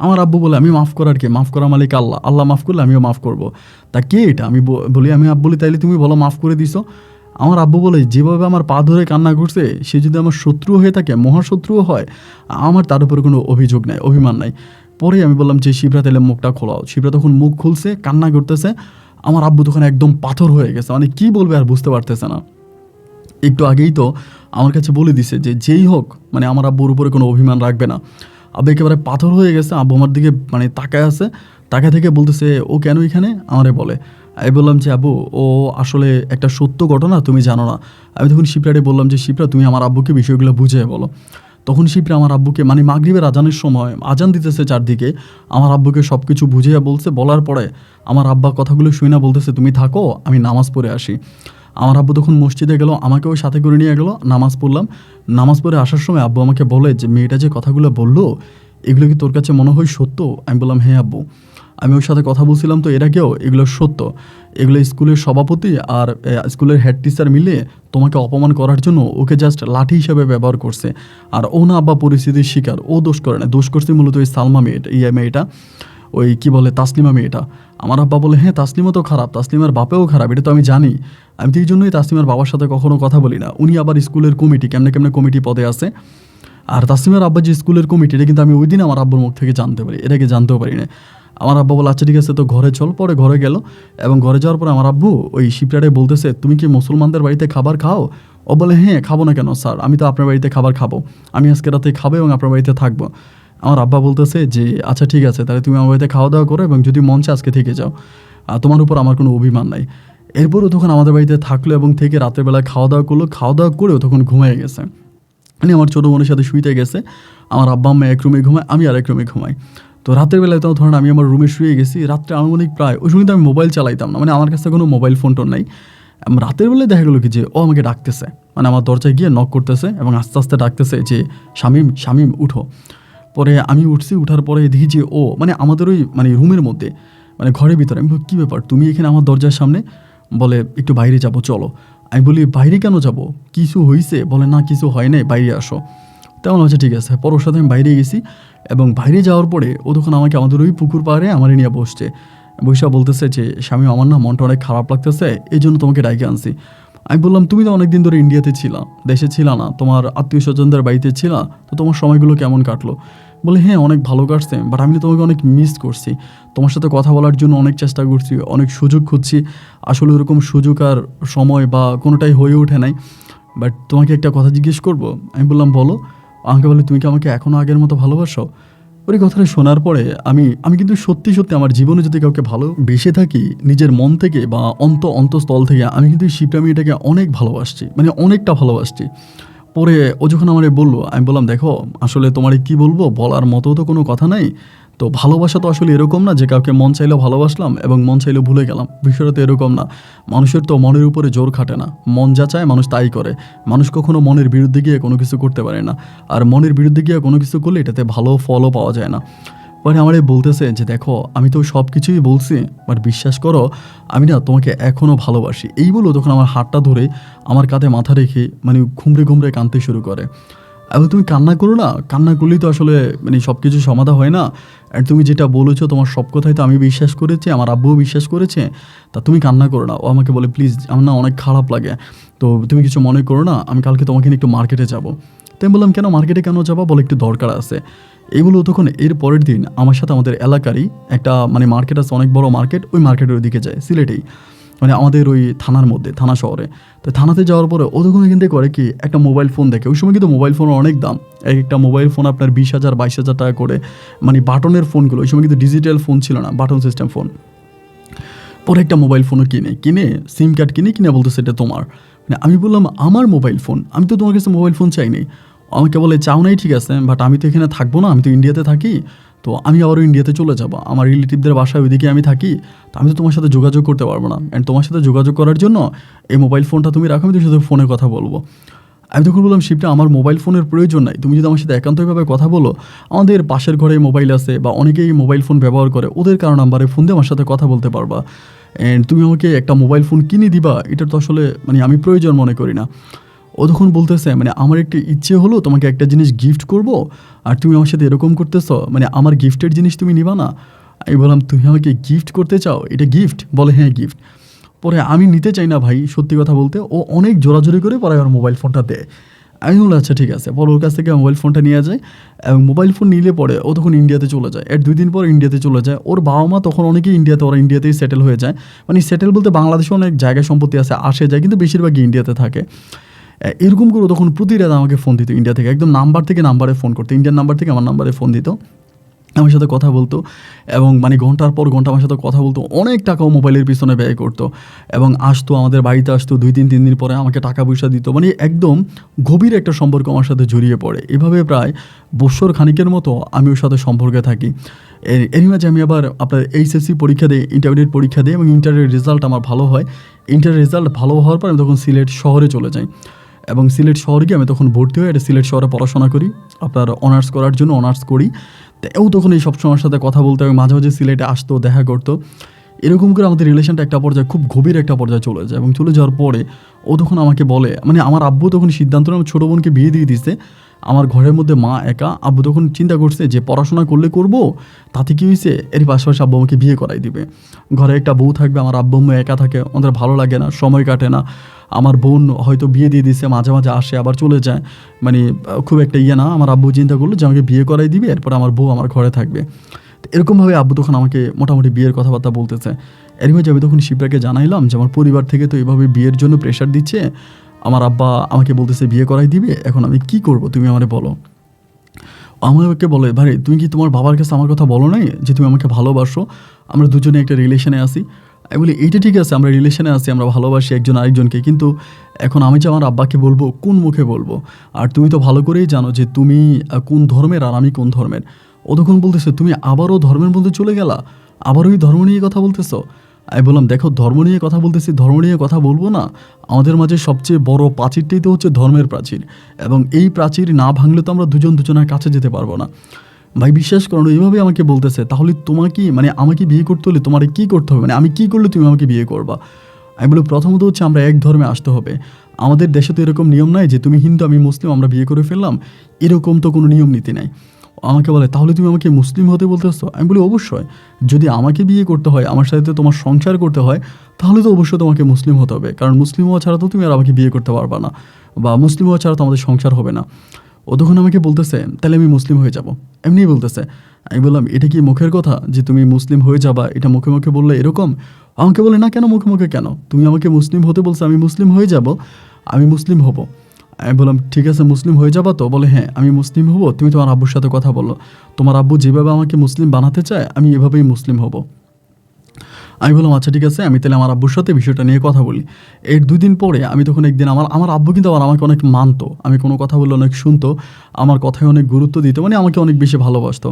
আমার আব্বু বলে আমি মাফ করার কে? মাফ করা মালিক আল্লাহ, আল্লাহ মাফ করলে আমিও মাফ করবো। তা কে এটা? আমি বলি আমি আব্বু বলি তাইলে তুমি বলো মাফ করে দিছো। আমার আব্বু বলে যেভাবে আমার পা ধরে কান্না করছে সে যদি আমার শত্রু হয়ে থাকে, মহাশত্রুও হয়, আমার তার উপরে কোনো অভিযোগ নাই, অভিমান নাই। পরে আমি বললাম যে শিবরা তাহলে মুখটা খোলাও। শিবরা তখন মুখ খুলছে, কান্না করতেছে। আমার আব্বু তখন একদম পাথর হয়ে গেছে, মানে কী বলবে আর বুঝতে পারতেছে না। একটু আগেই তো আমার কাছে বলে দিছে যে যেই হোক মানে আমার আব্বুর উপরে কোনো অভিমান রাখবে না। আব্বু একেবারে পাথর হয়ে গেছে। আব্বু আমার দিকে মানে তাকায় আছে, তাকায় থেকে বলতেছে, ও কেন এখানে আমারে বলে। আমি বললাম যে আব্বু, ও আসলে একটা সত্য ঘটনা তুমি জানো না। আমি তখন শিপ্রারে বললাম যে শিপ্রা, তুমি আমার আব্বুকে বিষয়গুলো বুঝিয়ে বলো। তখন শিপ্রা আমার আব্বুকে মানে মাগরিবের আজানের সময় আজান দিতেছে চারদিকে, আমার আব্বুকে সব কিছু বুঝিয়ে বলছে। বলার পরে আমার আব্বা কথাগুলো শুই না বলতেছে, তুমি থাকো, আমি নামাজ পড়ে আসি। আমার আব্বু তখন মসজিদে গেল, আমাকেও সাথে করে নিয়ে গেলো, নামাজ পড়লাম। নামাজ পড়ে আসার সময় আব্বু আমাকে বলে যে মেয়েটা যে কথাগুলো বললো এগুলো কি তোর কাছে মনে হয় সত্য? আমি বললাম হ্যাঁ আব্বু, আমি ওর সাথে কথা বলছিলাম তো এর আগেও, এগুলো সত্য। এগুলো স্কুলের সভাপতি আর স্কুলের হেড টিচার মিলে তোমাকে অপমান করার জন্য ওকে জাস্ট লাঠি হিসেবে ব্যবহার করছে। আর ও না আব্বা পরিস্থিতির শিকার, ও দোষ করে না, দোষ করছে মূলত ওই সালমা মেয়েটা, মেয়েটা ওই কি বলে তাসলিমা মেয়েটা। আমার আব্বা বলে হ্যাঁ তাসলিমা তো খারাপ, তাসলিমার বাপেও খারাপ, এটা তো আমি জানি। আমি তো এই জন্যই তাসলিমার বাবার সাথে কখনো কথা বলি না। উনি আবার স্কুলের কমিটি, কেমনে কেমনে কমিটি পদে আছে। আর তাসলিমার আব্বা যে স্কুলের কমিটি, এটা কিন্তু আমি ওই দিন আমার আব্বুর মুখ থেকে জানতে পারি, এটাকে জানতেও পারি না। আমার আব্বা বলে আচ্ছা ঠিক আছে, তো ঘরে চল। পরে ঘরে গেল, এবং ঘরে যাওয়ার পরে আমার আব্বু ওই শিপটারে বলতেছে, তুমি কি মুসলমানদের বাড়িতে খাবার খাও? ও বলে হ্যাঁ, খাবো না কেন স্যার, আমি তো আপনার বাড়িতে খাবার খাবো, আমি আজকে রাতে খাবো এবং আপনার বাড়িতে থাকবো। আমার আব্বা বলতেছে যে আচ্ছা ঠিক আছে, তাহলে তুমি আমার বাড়িতে খাওয়া দাওয়া করো এবং যদি মন চায় আজকে থেকে যাও, তোমার উপর আমার কোনো অভিমান নাই। এরপরও তখন আমাদের বাড়িতে থাকলো এবং থেকে রাতের বেলায় খাওয়া দাওয়া করলো, খাওয়া দাওয়া করেও তখন ঘুমিয়ে গেছে। মানে আমার ছোটো বোনের সাথে শুইতে গেছে। আমার আব্বা আম্মা এক রুমে ঘুমায়, আমি আর এক রুমে ঘুমাই। তো রাতের বেলায় তো ধরেন আমি আমার রুমে শুয়ে গেছি, রাত্রে আনুমানিক প্রায়, ওই সময় তো আমি মোবাইল চালাইতাম না, মানে আমার কাছে কোনো মোবাইল ফোন টোন নাই। রাতের বেলায় দেখা গেলো কি যে ও আমাকে ডাকতেছে, মানে আমার দরজায় গিয়ে নক করতেছে এবং আস্তে আস্তে ডাকতেছে যে শামীম, শামীম উঠো। পরে আমি উঠছি, উঠার পরে দেখি যে ও মানে আমাদের ওই মানে রুমের মধ্যে, মানে ঘরের ভিতরে। আমি বলি কী ব্যাপার, তুমি এখানে আমার দরজার সামনে? বলে একটু বাইরে যাবো চলো। আমি বলি বাইরে কেন যাব, কিছু হয়েছে? বলে না কিছু হয় নাই, বাইরে আসো। তেমন হচ্ছে ঠিক আছে। পর ওর সাথে আমি বাইরে গেছি, এবং বাইরে যাওয়ার পরে ও তখন আমাকে আমাদের ওই পুকুর পাড়ে আমার নিয়ে বসছে, বৈশা বলতেছে যে স্বামী, আমার না মনটা অনেক খারাপ লাগতেছে, এই জন্য তোমাকে ডাইকে আনছি। আমি বললাম তুমি তো অনেকদিন ধরে ইন্ডিয়াতে ছিলা, দেশে ছিলা না, তোমার আত্মীয় স্বজনদের বাড়িতে ছিলা, তো তোমার সময়গুলো কেমন কাটলো? বলে হ্যাঁ অনেক ভালো কাটছে, বাট আমি তোমাকে অনেক মিস করছি, তোমার সাথে কথা বলার জন্য অনেক চেষ্টা করছি, অনেক সুযোগ খুঁজছি, আসলে ওরকম সুযোগ আর সময় বা কোনোটাই হয়ে ওঠে নাই। বাট তোমাকে একটা কথা জিজ্ঞেস করবো? আমি বললাম বলো। আমাকে বলে তুমি কি আমাকে এখনও আগের মতো ভালোবাসো? ওই কথাটা শোনার পরে আমি কিন্তু সত্যি সত্যি আমার জীবনে যদি কাউকে ভালোবেসে থাকি নিজের মন থেকে বা অন্তঃস্থল থেকে, আমি কিন্তু শিপ্রা মেয়েটাকে অনেক ভালোবাসছি, মানে অনেকটা ভালোবাসছি। পরে ও যখন আমারে বললো, আমি বললাম দেখো আসলে তোমারে কি বলবো, বলার মতো তো কোনো কথা নাই। তো ভালোবাসা তো আসলে এরকম না যে কাউকে মন চাইলেও ভালোবাসলাম এবং মন চাইলেও ভুলে গেলাম, বিষয়টা তো এরকম না। মানুষের তো মনের উপরে জোর খাটে না, মন যা চায় মানুষ তাই করে। মানুষ কখনো মনের বিরুদ্ধে গিয়ে কোনো কিছু করতে পারে না, আর মনের বিরুদ্ধে গিয়ে কোনো কিছু করলে এটাতে ভালো ফলও পাওয়া যায় না। পরে আমারে বলতেছে যে দেখো আমি তো সব কিছুই বলছি, বাট বিশ্বাস করো আমি না তোমাকে এখনও ভালোবাসি। এই বলো তখন আমার হাতটা ধরে আমার কাঁধে মাথা রেখে মানে ঘুমড়ে ঘুমড়ে কাঁদতে শুরু করে। এবং তুমি কান্না করো না, কান্না করলেই তো আসলে মানে সব কিছু সমাধা হয় না। আর তুমি যেটা বলেছো তোমার সব কথাই তো আমি বিশ্বাস করেছি, আমার আব্বুও বিশ্বাস করেছে, তা তুমি কান্না করো না। ও আমাকে বলে প্লিজ, আমার না অনেক খারাপ লাগে, তো তুমি কিছু মনে করো না, আমি কালকে তোমাকে নিয়ে একটু মার্কেটে যাবো। তো আমি বললাম কেন মার্কেটে কেন যাবো? বলে একটু দরকার আছে। এইগুলো তখন এর পরের দিন আমার সাথে আমাদের এলাকারই একটা মানে মার্কেট আছে, অনেক বড় মার্কেট, ওই মার্কেটের ওইদিকে যায়, সিলেটেই, মানে আমাদের ওই থানার মধ্যে, থানা শহরে। তো থানাতে যাওয়ার পরে ও তখন এখান থেকে করে কি একটা মোবাইল ফোন দেখে। ওই সময় কিন্তু মোবাইল ফোনের অনেক দাম, এক একটা মোবাইল ফোন আপনার 20,000 22,000 টাকা করে, মানে বাটনের ফোনগুলো। ওই সময় কিন্তু ডিজিটাল ফোন ছিল না, বাটন সিস্টেম ফোন। পরে একটা মোবাইল ফোনও কিনে সিম কার্ড কিনে বলতেছে এটা তোমার। মানে আমি বললাম আমার মোবাইল ফোন, আমি তো তোমার কাছে মোবাইল ফোন চাইনি। আমাকে বলে চাও নাই ঠিক আছে, বাট আমি তো এখানে থাকবো না, আমি তো ইন্ডিয়াতে থাকি, তো আমি আবারও ইন্ডিয়াতে চলে যাবো, আমার রিলেটিভদের বাসায় ওইদিকে আমি থাকি, তো আমি তো তোমার সাথে যোগাযোগ করতে পারবো না। অ্যান্ড তোমার সাথে যোগাযোগ করার জন্য এই মোবাইল ফোনটা তুমি রাখো, আমি তোমার সাথে ফোনে কথা বলবো। আমি তখন বললাম শিবটা, আমার মোবাইল ফোনের প্রয়োজন নাই, তুমি যদি আমার সাথে একান্তভাবে কথা বলো, আমাদের পাশের ঘরে মোবাইল আছে বা অনেকেই মোবাইল ফোন ব্যবহার করে, ওদের কারো নাম্বারে ফোন দিয়ে আমার সাথে কথা বলতে পারবা। অ্যান্ড তুমি আমাকে একটা মোবাইল ফোন কিনে দিবা, এটা তো আসলে মানে আমি প্রয়োজন মনে করি না। ও তখন বলতেছে মানে আমার একটা ইচ্ছে হলো তোমাকে একটা জিনিস গিফট করব, আর তুমি আমার সাথে এরকম করতেছো, মানে আমার গিফটের জিনিস তুমি নিবা না? আমি বললাম তুমি আমাকে গিফট করতে চাও, এটা গিফট? বলে হ্যাঁ গিফট। পরে আমি নিতে চাই না ভাই, সত্যি কথা বলতে ও অনেক জোরাজোরি করে পরে আমার মোবাইল ফোনটা দেয়। আমি বললাম আচ্ছা ঠিক আছে। পরে ওর কাছ থেকে মোবাইল ফোনটা নিয়ে যায়, এবং মোবাইল ফোন নিলে পরে ও তখন ইন্ডিয়াতে চলে যায়। 2 দিন পর ইন্ডিয়াতে চলে যায়। ওর বাবা মা তখন অনেকেই ইন্ডিয়াতে, ওরা ইন্ডিয়াতেই সেটেল হয়ে যায়। মানে সেটেল বলতে বাংলাদেশে অনেক জায়গা সম্পত্তি আছে, আসে যায়, কিন্তু বেশিরভাগই ইন্ডিয়াতে থাকে। এরকম করে তখন প্রতি রাত আমাকে ফোন দিত ইন্ডিয়া থেকে, একদম নাম্বার থেকে নাম্বারে ফোন করতো, ইন্ডিয়ান নাম্বার থেকে আমার নাম্বারে ফোন দিত, আমার সাথে কথা বলতো এবং মানে ঘন্টার পর ঘন্টা আমার সাথে কথা বলতো, অনেক টাকাও মোবাইলের পিছনে ব্যয় করতো এবং আসতো আমাদের বাড়িতে, আসতো 2-3 দিন পরে আমাকে টাকা পয়সা দিত, মানে একদম গভীর একটা সম্পর্ক আমার সাথে জড়িয়ে পড়ে। এভাবে প্রায় বৎসর খানিকের মতো আমি ওর সাথে সম্পর্কে থাকি। এরই মাঝে আমি আবার আপনার এইচএসসি পরীক্ষা দিই, ইন্টারমিডিয়েট পরীক্ষা দিই এবং ইন্টারের রেজাল্ট আমার ভালো হয়। ইন্টারের রেজাল্ট ভালো হওয়ার পর আমি তখন সিলেট শহরে চলে যাই এবং সিলেট শহরে গিয়ে আমি তখন ভর্তি হয়ে সিলেট শহরে পড়াশোনা করি, আপনার অনার্স করার জন্য অনার্স করি। তো ও তখন এই সবসময় আমার সাথে কথা বলতো এবং মাঝে মাঝে সিলেটে আসতো, দেখা করতো। এরকম করে আমাদের রিলেশনটা একটা পর্যায়ে খুব গভীর একটা পর্যায়ে চলে যায় এবং চলে যাওয়ার পরে ও তখন আমাকে বলে, মানে আমার আব্বু তখন সিদ্ধান্ত নেয় আমার ছোটো বোনকে বিয়ে দিয়ে দিছে, আমার ঘরের মধ্যে মা একা। আব্বু তখন চিন্তা করছে যে পড়াশোনা করলে করবো, তাতে কী হয়েছে, এর পাশাপাশি আব্বু আমাকে বিয়ে করাই দিবে, ঘরে একটা বউ থাকবে, আমার আব্বু আম্মু একা থাকে, ওদের ভালো লাগে না, সময় কাটে না। আমার বোন হয়তো বিয়ে দিয়ে দিচ্ছে, মাঝে মাঝে আসে আবার চলে যায়, মানে খুব একটা না। আমার আব্বু চিন্তা করলো যে আমাকে বিয়ে করাই দিবে, এরপর আমার বউ আমার ঘরে থাকবে। এরকমভাবে আব্বু তখন আমাকে মোটামুটি বিয়ের কথাবার্তা বলতেছে। এর মধ্যে আমি তখন শিবরাকে জানাইলাম যে আমার পরিবার থেকে তো এভাবে বিয়ের জন্য প্রেশার দিচ্ছে, আমার আব্বা আমাকে বলতেছে বিয়ে করাই দিবে, এখন আমি কি করব তুমি আমারে বলো। আমাকে বলে, ভাই তুমি কি তোমার বাবার কাছে আমার কথা বলো নাই যে তুমি আমাকে ভালোবাসো, আমরা দুজনে একটা রিলেশনে আসি? আমি বলি এইটা ঠিক আছে, আমরা রিলেশনে আছি, আমরা ভালোবাসি একজন আরেকজনকে, কিন্তু এখন আমি যে আমার আব্বাকে বলবো কোন মুখে বলবো? আর তুমি তো ভালো করেই জানো যে তুমি কোন ধর্মের আর আমি কোন ধর্মের। ও তখন বলতেছে তুমি আবারও ধর্মের মধ্যে চলে গেলা, আবারও এই ধর্ম নিয়ে কথা বলতেছো। আমি বললাম দেখো, ধর্ম নিয়ে কথা বলতেছি, ধর্ম নিয়ে কথা বলবো না? আমাদের মাঝে সবচেয়ে বড় প্রাচীরটাই তো হচ্ছে ধর্মের প্রাচীর, এবং এই প্রাচীর না ভাঙলে তো আমরা দুজন দুজনের কাছে যেতে পারবো না। ভাই বিশ্বাস করো, এইভাবে আমাকে বলতেছে, তাহলে তোমাকে মানে আমাকে বিয়ে করতে হলে তোমার কী করতে হবে, মানে আমি কী করলে তুমি আমাকে বিয়ে করবা? আমি বলি প্রথমত হচ্ছে আমরা এক ধর্মে আসতে হবে। আমাদের দেশে তো এরকম নিয়ম নাই যে তুমি হিন্দু আমি মুসলিম আমরা বিয়ে করে ফেললাম, এরকম তো কোনো নিয়ম নীতি নাই। আমাকে বলে তাহলে তুমি আমাকে মুসলিম হতে বলতেছো? আমি বলি অবশ্যই, যদি আমাকে বিয়ে করতে হয়, আমার সাথে তোমার সংসার করতে হয়, তাহলে তো অবশ্যই তোমাকে মুসলিম হতে হবে, কারণ মুসলিম হওয়া ছাড়া তো তুমি আর আমাকে বিয়ে করতে পারবা না, বা মুসলিম হওয়া ছাড়া তো আমাদের সংসার হবে না। ও তখন আমাকে বলতেছে তাহলে আমি মুসলিম হয়ে যাব, এমনিই বলতেছে। আমি বললাম এটা কি মুখের কথা যে তুমি মুসলিম হয়ে যাবা, এটা মুখে মুখে বললে এরকম? আমাকে বলে না, কেন মুখে মুখে কেন, তুমি আমাকে মুসলিম হতে বলছো, আমি মুসলিম হয়ে যাব, আমি মুসলিম হব। আমি বললাম ঠিক আছে মুসলিম হয়ে যাবা তো? বলে হ্যাঁ আমি মুসলিম হব, তুমি তোমার আব্বুর সাথে কথা বলো, তোমার আব্বু যেভাবে আমাকে মুসলিম বানাতে চায় আমি এভাবেই মুসলিম হব। আমি বললাম আচ্ছা ঠিক আছে, আমি তাহলে আমার আব্বুর সাথে বিষয়টা নিয়ে কথা বলি। এর 2 দিন পরে আমি তখন একদিন আমার আব্বু কিন্তু আবার আমাকে অনেক মানতো, আমি কোনো কথা বললে অনেক শুনতো, আমার কথায় অনেক গুরুত্ব দিত, মানে আমাকে অনেক বেশি ভালোবাসতো।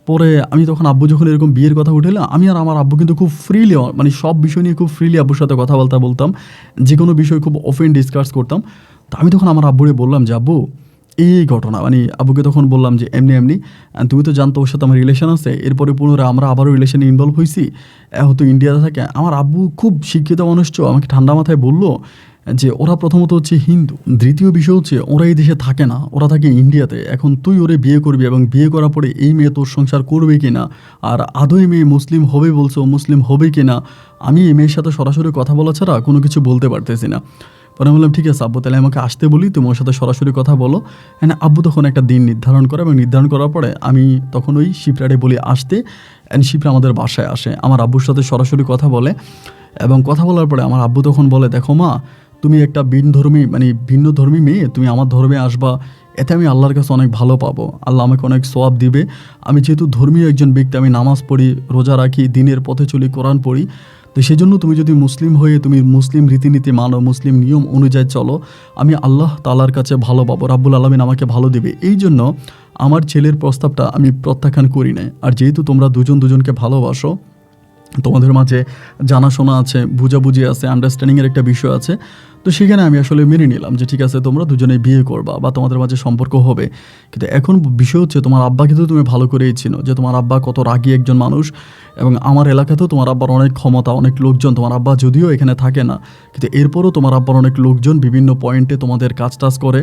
পরে আমি তখন আব্বু যখন এরকম বিয়ের কথা উঠেলাম, আমি আর আমার আব্বু কিন্তু খুব ফ্রিলি, মানে সব বিষয় নিয়ে খুব ফ্রিলি আব্বুর সাথে কথাবার্তা বলতাম, যে কোনো বিষয় খুব ওপেন ডিসকাস করতাম। তো আমি তখন আমার আব্বুরে বললাম যে আব্বু এই ঘটনা, মানে আব্বুকে তখন বললাম যে এমনি এমনি, তুমি তো জানতো ওর সাথে আমার রিলেশন আছে, এরপরে পুনরায় আমরা আবারও রিলেশনে ইনভলভ হয়েছি, হয়তো ইন্ডিয়াতে থাকে। আমার আব্বু খুব শিক্ষিত মানুষ, আমাকে ঠান্ডা মাথায় বললো যে ওরা প্রথমত হচ্ছে হিন্দু, দ্বিতীয় বিষয় হচ্ছে ওরা এই দেশে থাকে না, ওরা থাকে ইন্ডিয়াতে। এখন তুই ওরে বিয়ে করবি এবং বিয়ে করার পরে এই মেয়ে তোর সংসার করবে কি না, আর আদৌ এই মেয়ে মুসলিম হবে বলছো, মুসলিম হবে কি না, আমি এই মেয়ের সাথে সরাসরি কথা বলা ছাড়া কোনো কিছু বলতে পারতেছি না। পরে বললাম ঠিক আছে আব্বু, তাহলে আমাকে আসতে বলি, তুমি ওর সাথে সরাসরি কথা বলো। হ্যাঁ, আব্বু তখন একটা দিন নির্ধারণ করে এবং নির্ধারণ করার পরে আমি তখন ওই শিপ্রারে বলি আসতে, অ্যান্ড শিপ্রা আমাদের বাসায় আসে, আমার আব্বুর সাথে সরাসরি কথা বলে। এবং কথা বলার পরে আমার আব্বু তখন বলে দেখো মা, তুমি একটা ভিন্ন ধর্মী মেয়ে, তুমি আমার ধর্মে আসবা, এতে আমি আল্লাহর কাছে অনেক ভালো পাবো, আল্লাহ আমাকে অনেক সওয়াব দিবে। আমি যেহেতু ধর্মীয় একজন ব্যক্তি, আমি নামাজ পড়ি, রোজা রাখি, দিনের পথে চলি, কোরআন পড়ি, তো সেই জন্য তুমি যদি মুসলিম হয়ে তুমি মুসলিম রীতিনীতি মানো, মুসলিম নিয়ম অনুযায়ী চলো, আমি আল্লাহ তাআলার কাছে ভালো পাবো, রাব্বুল আলামিন আমাকে ভালো দেবে। এই জন্য আমার ছেলের প্রস্তাবটা আমি প্রত্যাখ্যান করি নাই। আর যেহেতু তোমরা দুজন দুজনকে ভালোবাসো, তোমাদের মাঝে জানাশোনা আছে, বুঝাবুঝি আছে, আন্ডারস্ট্যান্ডিংয়ের একটা বিষয় আছে, তো সেখানে আমি আসলে মেনে নিলাম যে ঠিক আছে তোমরা দুজনে বিয়ে করবা বা তোমাদের মাঝে সম্পর্ক হবে। কিন্তু এখন বিষয় হচ্ছে তোমার আব্বাকে তো তুমি ভালো করেই চিনো যে তোমার আব্বা কত রাগী একজন মানুষ, এবং আমার এলাকাতেও তোমার আব্বার অনেক ক্ষমতা, অনেক লোকজন। তোমার আব্বা যদিও এখানে থাকে না, কিন্তু এরপরও তোমার আব্বার অনেক লোকজন বিভিন্ন পয়েন্টে তোমাদের কাজ টাজ করে।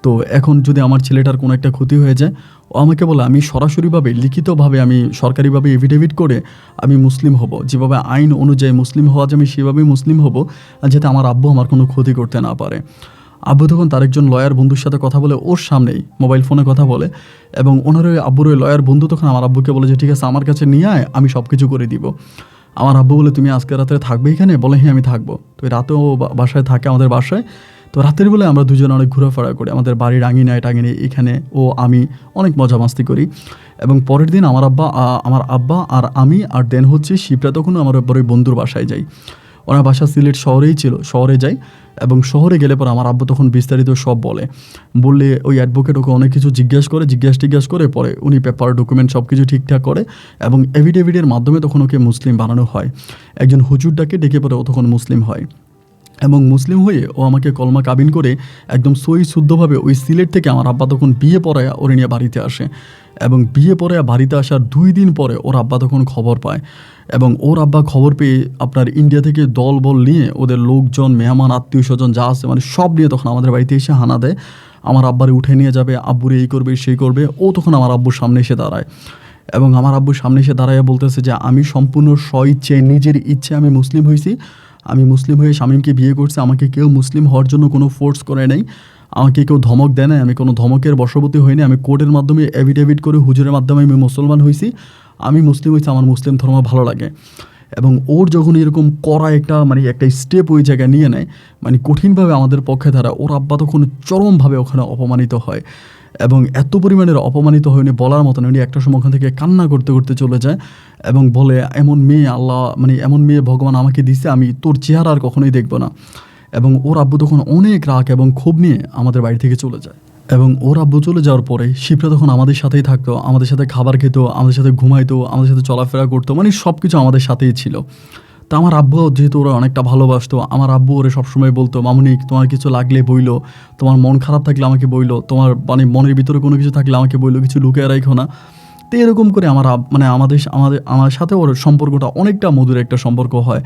তো এখন যদি আমার ছেলেটার কোনো একটা ক্ষতি হয়ে যায়, ও আমাকে বলে আমি সরাসরিভাবে লিখিতভাবে আমি সরকারিভাবে এভিডেভিট করে আমি মুসলিম হব, যেভাবে আইন অনুযায়ী মুসলিম হওয়া যায় আমি সেভাবেই মুসলিম হব, যাতে আমার আব্বু আমার কোনো ক্ষতি করতে না পারে। আব্বু তখন তার একজন লয়ার বন্ধুর সাথে কথা বলে, ওর সামনেই মোবাইল ফোনে কথা বলে, এবং ওনার ওই আব্বুর ওই লয়ার বন্ধু তখন আমার আব্বুকে বলে যে ঠিক আছে আমার কাছে নিয়ে আয়, আমি সব কিছু করে দিব। আমার আব্বু বলে তুমি আজকে রাতে থাকবে এখানে? বলে হ্যাঁ আমি থাকবো। তো রাতেও বাসায় থাকে, আমাদের বাসায়। তো রাতের বেলায় আমরা দুজনে অনেক ঘোরাফেরা করি, আমাদের বাড়ির আঙিনায় টাঙিনে এখানে ও আমি অনেক মজা মাস্তি করি। এবং পরের দিন আমার আব্বা আর আমি আর দেন হচ্ছে শিবরা তখন আমার বড় বন্ধুর বাসায় যাই। ওনার বাসা সিলেট শহরেই ছিল, শহরে যাই। এবং শহরে গেলে পরে আমার আব্বু তখন বিস্তারিত সব বললে ওই অ্যাডভোকেট ওকে অনেক কিছু জিজ্ঞাসা করে পরে উনি পেপার ডকুমেন্ট সব কিছু ঠিকঠাক করে এবং এভিডেভিডের মাধ্যমে তখন ওকে মুসলিম বানানো হয়। একজন হুজুরটাকে ডেকে পরে ও তখন মুসলিম হয় এবং মুসলিম হয়ে ও আমাকে কলমা কাবিন করে একদম সই শুদ্ধভাবে ওই সিলেট থেকে আমার আব্বা তখন বিয়ে পড়ায় ওরে নিয়ে বাড়িতে আসে। এবং বিয়ে পড়ায় বাড়িতে আসার 2 দিন পরে ওর আব্বা তখন খবর পায় এবং ওর আব্বা খবর পেয়ে আপনার ইন্ডিয়া থেকে দল নিয়ে ওদের লোকজন, মেহমান, আত্মীয় স্বজন যা আছে মানে সব নিয়ে তখন আমাদের বাড়িতে এসে হানা দেয়। আমার আব্বারে উঠে নিয়ে যাবে, আব্বুরে এই করবে সেই করবে। ও তখন আমার আব্বুর সামনে এসে দাঁড়ায় এবং আমার আব্বুর সামনে এসে দাঁড়ায় বলতেছে যে আমি সম্পূর্ণ স্বইচ্ছে নিজের ইচ্ছে আমি মুসলিম হয়েছি, আমি মুসলিম হয়ে শামীমকে বিয়ে করছি, আমাকে কেউ মুসলিম হওয়ার জন্য কোনো ফোর্স করে নাই, আমাকে কেউ ধমক দেয় নাই, আমি কোনো ধমকের বশবর্তী হইনি, আমি কোর্টের মাধ্যমে এভিডেভিট করে হুজুরের মাধ্যমে আমি মুসলমান হয়েছি, আমি মুসলিম হয়েছি, আমার মুসলিম ধর্ম ভালো লাগে। এবং ওর যখন এরকম করা একটা স্টেপ ওই জায়গায় নিয়ে নেয়, মানে কঠিনভাবে আমাদের পক্ষে দাঁড়ায়, ওর আব্বা তখন চরমভাবে ওখানে অপমানিত হয় এবং এত পরিমাণের অপমানিত হয় উনি বলার মতন। উনি একটা সময় ওখান থেকে কান্না করতে করতে চলে যায় এবং বলে এমন মেয়ে এমন মেয়ে ভগবান আমাকে দিছে, আমি তোর চেহারা আর কখনোই দেখবো না। এবং ওর আব্বু তখন অনেক রাগ এবং ক্ষোভ নিয়ে আমাদের বাড়ি থেকে চলে যায়। এবং ওর আব্বু চলে যাওয়ার পরে শিবরা তখন আমাদের সাথেই থাকতো, আমাদের সাথে খাবার খেত, আমাদের সাথে ঘুমাইতো, আমাদের সাথে চলাফেরা করতো, মানে সব কিছু আমাদের সাথেই ছিল। তা আমার আব্বু যেহেতু ওরা অনেকটা ভালোবাসতো, আমার আব্বু ওরে সবসময় বলতো মামুনি তোমার কিছু লাগলে বইলো, তোমার মন খারাপ থাকলে আমাকে বইলো, তোমার মনের ভিতরে কোনো কিছু থাকলে আমাকে বইলো, কিছু লুকিয়ে রাখো না। তো এরকম করে আমার সাথে ওর সম্পর্কটা অনেকটা মধুর একটা সম্পর্ক হয়।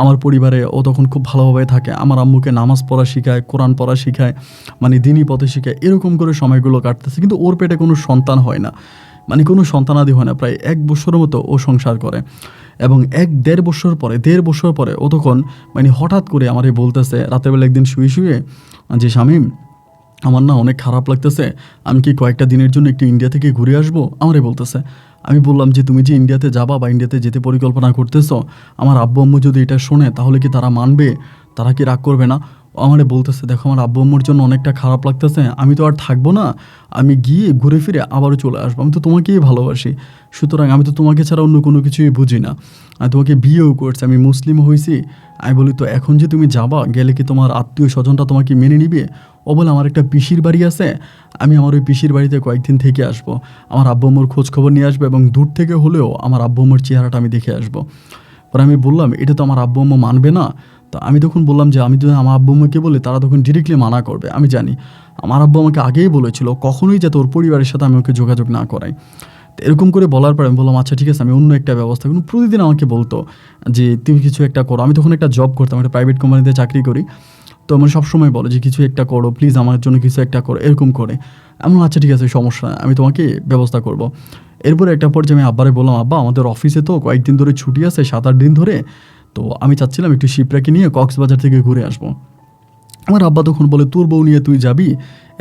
আমার পরিবারে ও তখন খুব ভালোভাবে থাকে, আমার আম্মুকে নামাজ পড়া শেখায়, কোরআন পড়া শেখায়, দিনী পথে শেখায়। এরকম করে সময়গুলো কাটতেছে, কিন্তু ওর পেটে কোনো সন্তান হয় না, কোনো সন্তানাদি হয় না। প্রায় 1 বছরের মতো ও সংসার করে এবং 1-1.5 বছর পরে ও তখন হঠাৎ করে আমারে বলতেছে রাতের বেলা একদিন শুয়ে যে শামীম আমার না অনেক খারাপ লাগতেছে, আমি কি কয়েকটা দিনের জন্য একটু ইন্ডিয়া থেকে ঘুরে আসবো, আমারে বলতেছে। আমি বললাম যে তুমি যে ইন্ডিয়াতে যাবা বা ইন্ডিয়াতে যেতে পরিকল্পনা করতেছো, আমার আব্বু আম্মু যদি এটা শোনে তাহলে কি তারা মানবে, তারা কি রাগ করবে না? আমারে বলতেছে দেখো আমার আব্বু আম্মুর জন্য অনেকটা খারাপ লাগতেছে, আমি তো আর থাকবো না, আমি গিয়ে ঘুরে ফিরে আবারও চলে আসবো, আমি তো তোমাকেই ভালোবাসি, সুতরাং আমি তো তোমাকে ছাড়া অন্য কোনো কিছুই বুঝি না, আমি তোমাকে বিয়েও করছি, আমি মুসলিম হয়েছি। আমি বলি তো এখন যে তুমি যাবা, গেলে কি তোমার আত্মীয় স্বজনটা তোমাকে মেনে নিবে? ও বলে আমার একটা পিসির বাড়ি আছে, আমি আমার ওই পিসির বাড়িতে কয়েকদিন থেকে আসবো, আমার আব্বু আম্মুর খোঁজ খবর নিয়ে আসবো এবং দূর থেকে হলেও আমার আব্বু আম্মুর চেহারাটা আমি দেখে আসবো। পরে আমি বললাম এটা তো আমার আব্বু আম্মু মানবে না। তো আমি তখন বললাম যে আমি যদি আমার আব্বু আম্মুকে বলি তারা তখন ডিরেক্টলি মানা করবে, আমি জানি। আমার আব্বু আমাকে আগেই বলেছিল কখনোই যাতে ওর পরিবারের সাথে আমি ওকে যোগাযোগ না করাই। তো এরকম করে বলার পর আমি বললাম আচ্ছা ঠিক আছে, আমি অন্য একটা ব্যবস্থা করুন। প্রতিদিন আমাকে বলতো যে তুমি কিছু একটা করো, আমি তখন একটা জব করতাম, একটা প্রাইভেট কোম্পানিতে চাকরি করি। তো আমার সবসময় বলো যে কিছু একটা করো প্লিজ, আমার জন্য কিছু একটা করো, এরকম করে। এমন আচ্ছা ঠিক আছে সমস্যা নাই, আমি তোমাকে ব্যবস্থা করব। এরপরে একটা পর্যায়ে আমি আব্বারে বললাম আব্বা আমাদের অফিসে তো কয়েকদিন ধরে ছুটি আছে, 7-8 দিন ধরে, তো আমি চাচ্ছিলাম একটু শিবরাকে নিয়ে কক্সবাজার থেকে ঘুরে আসবো। আমার আব্বা তখন বলে তোর বউ নিয়ে তুই যাবি,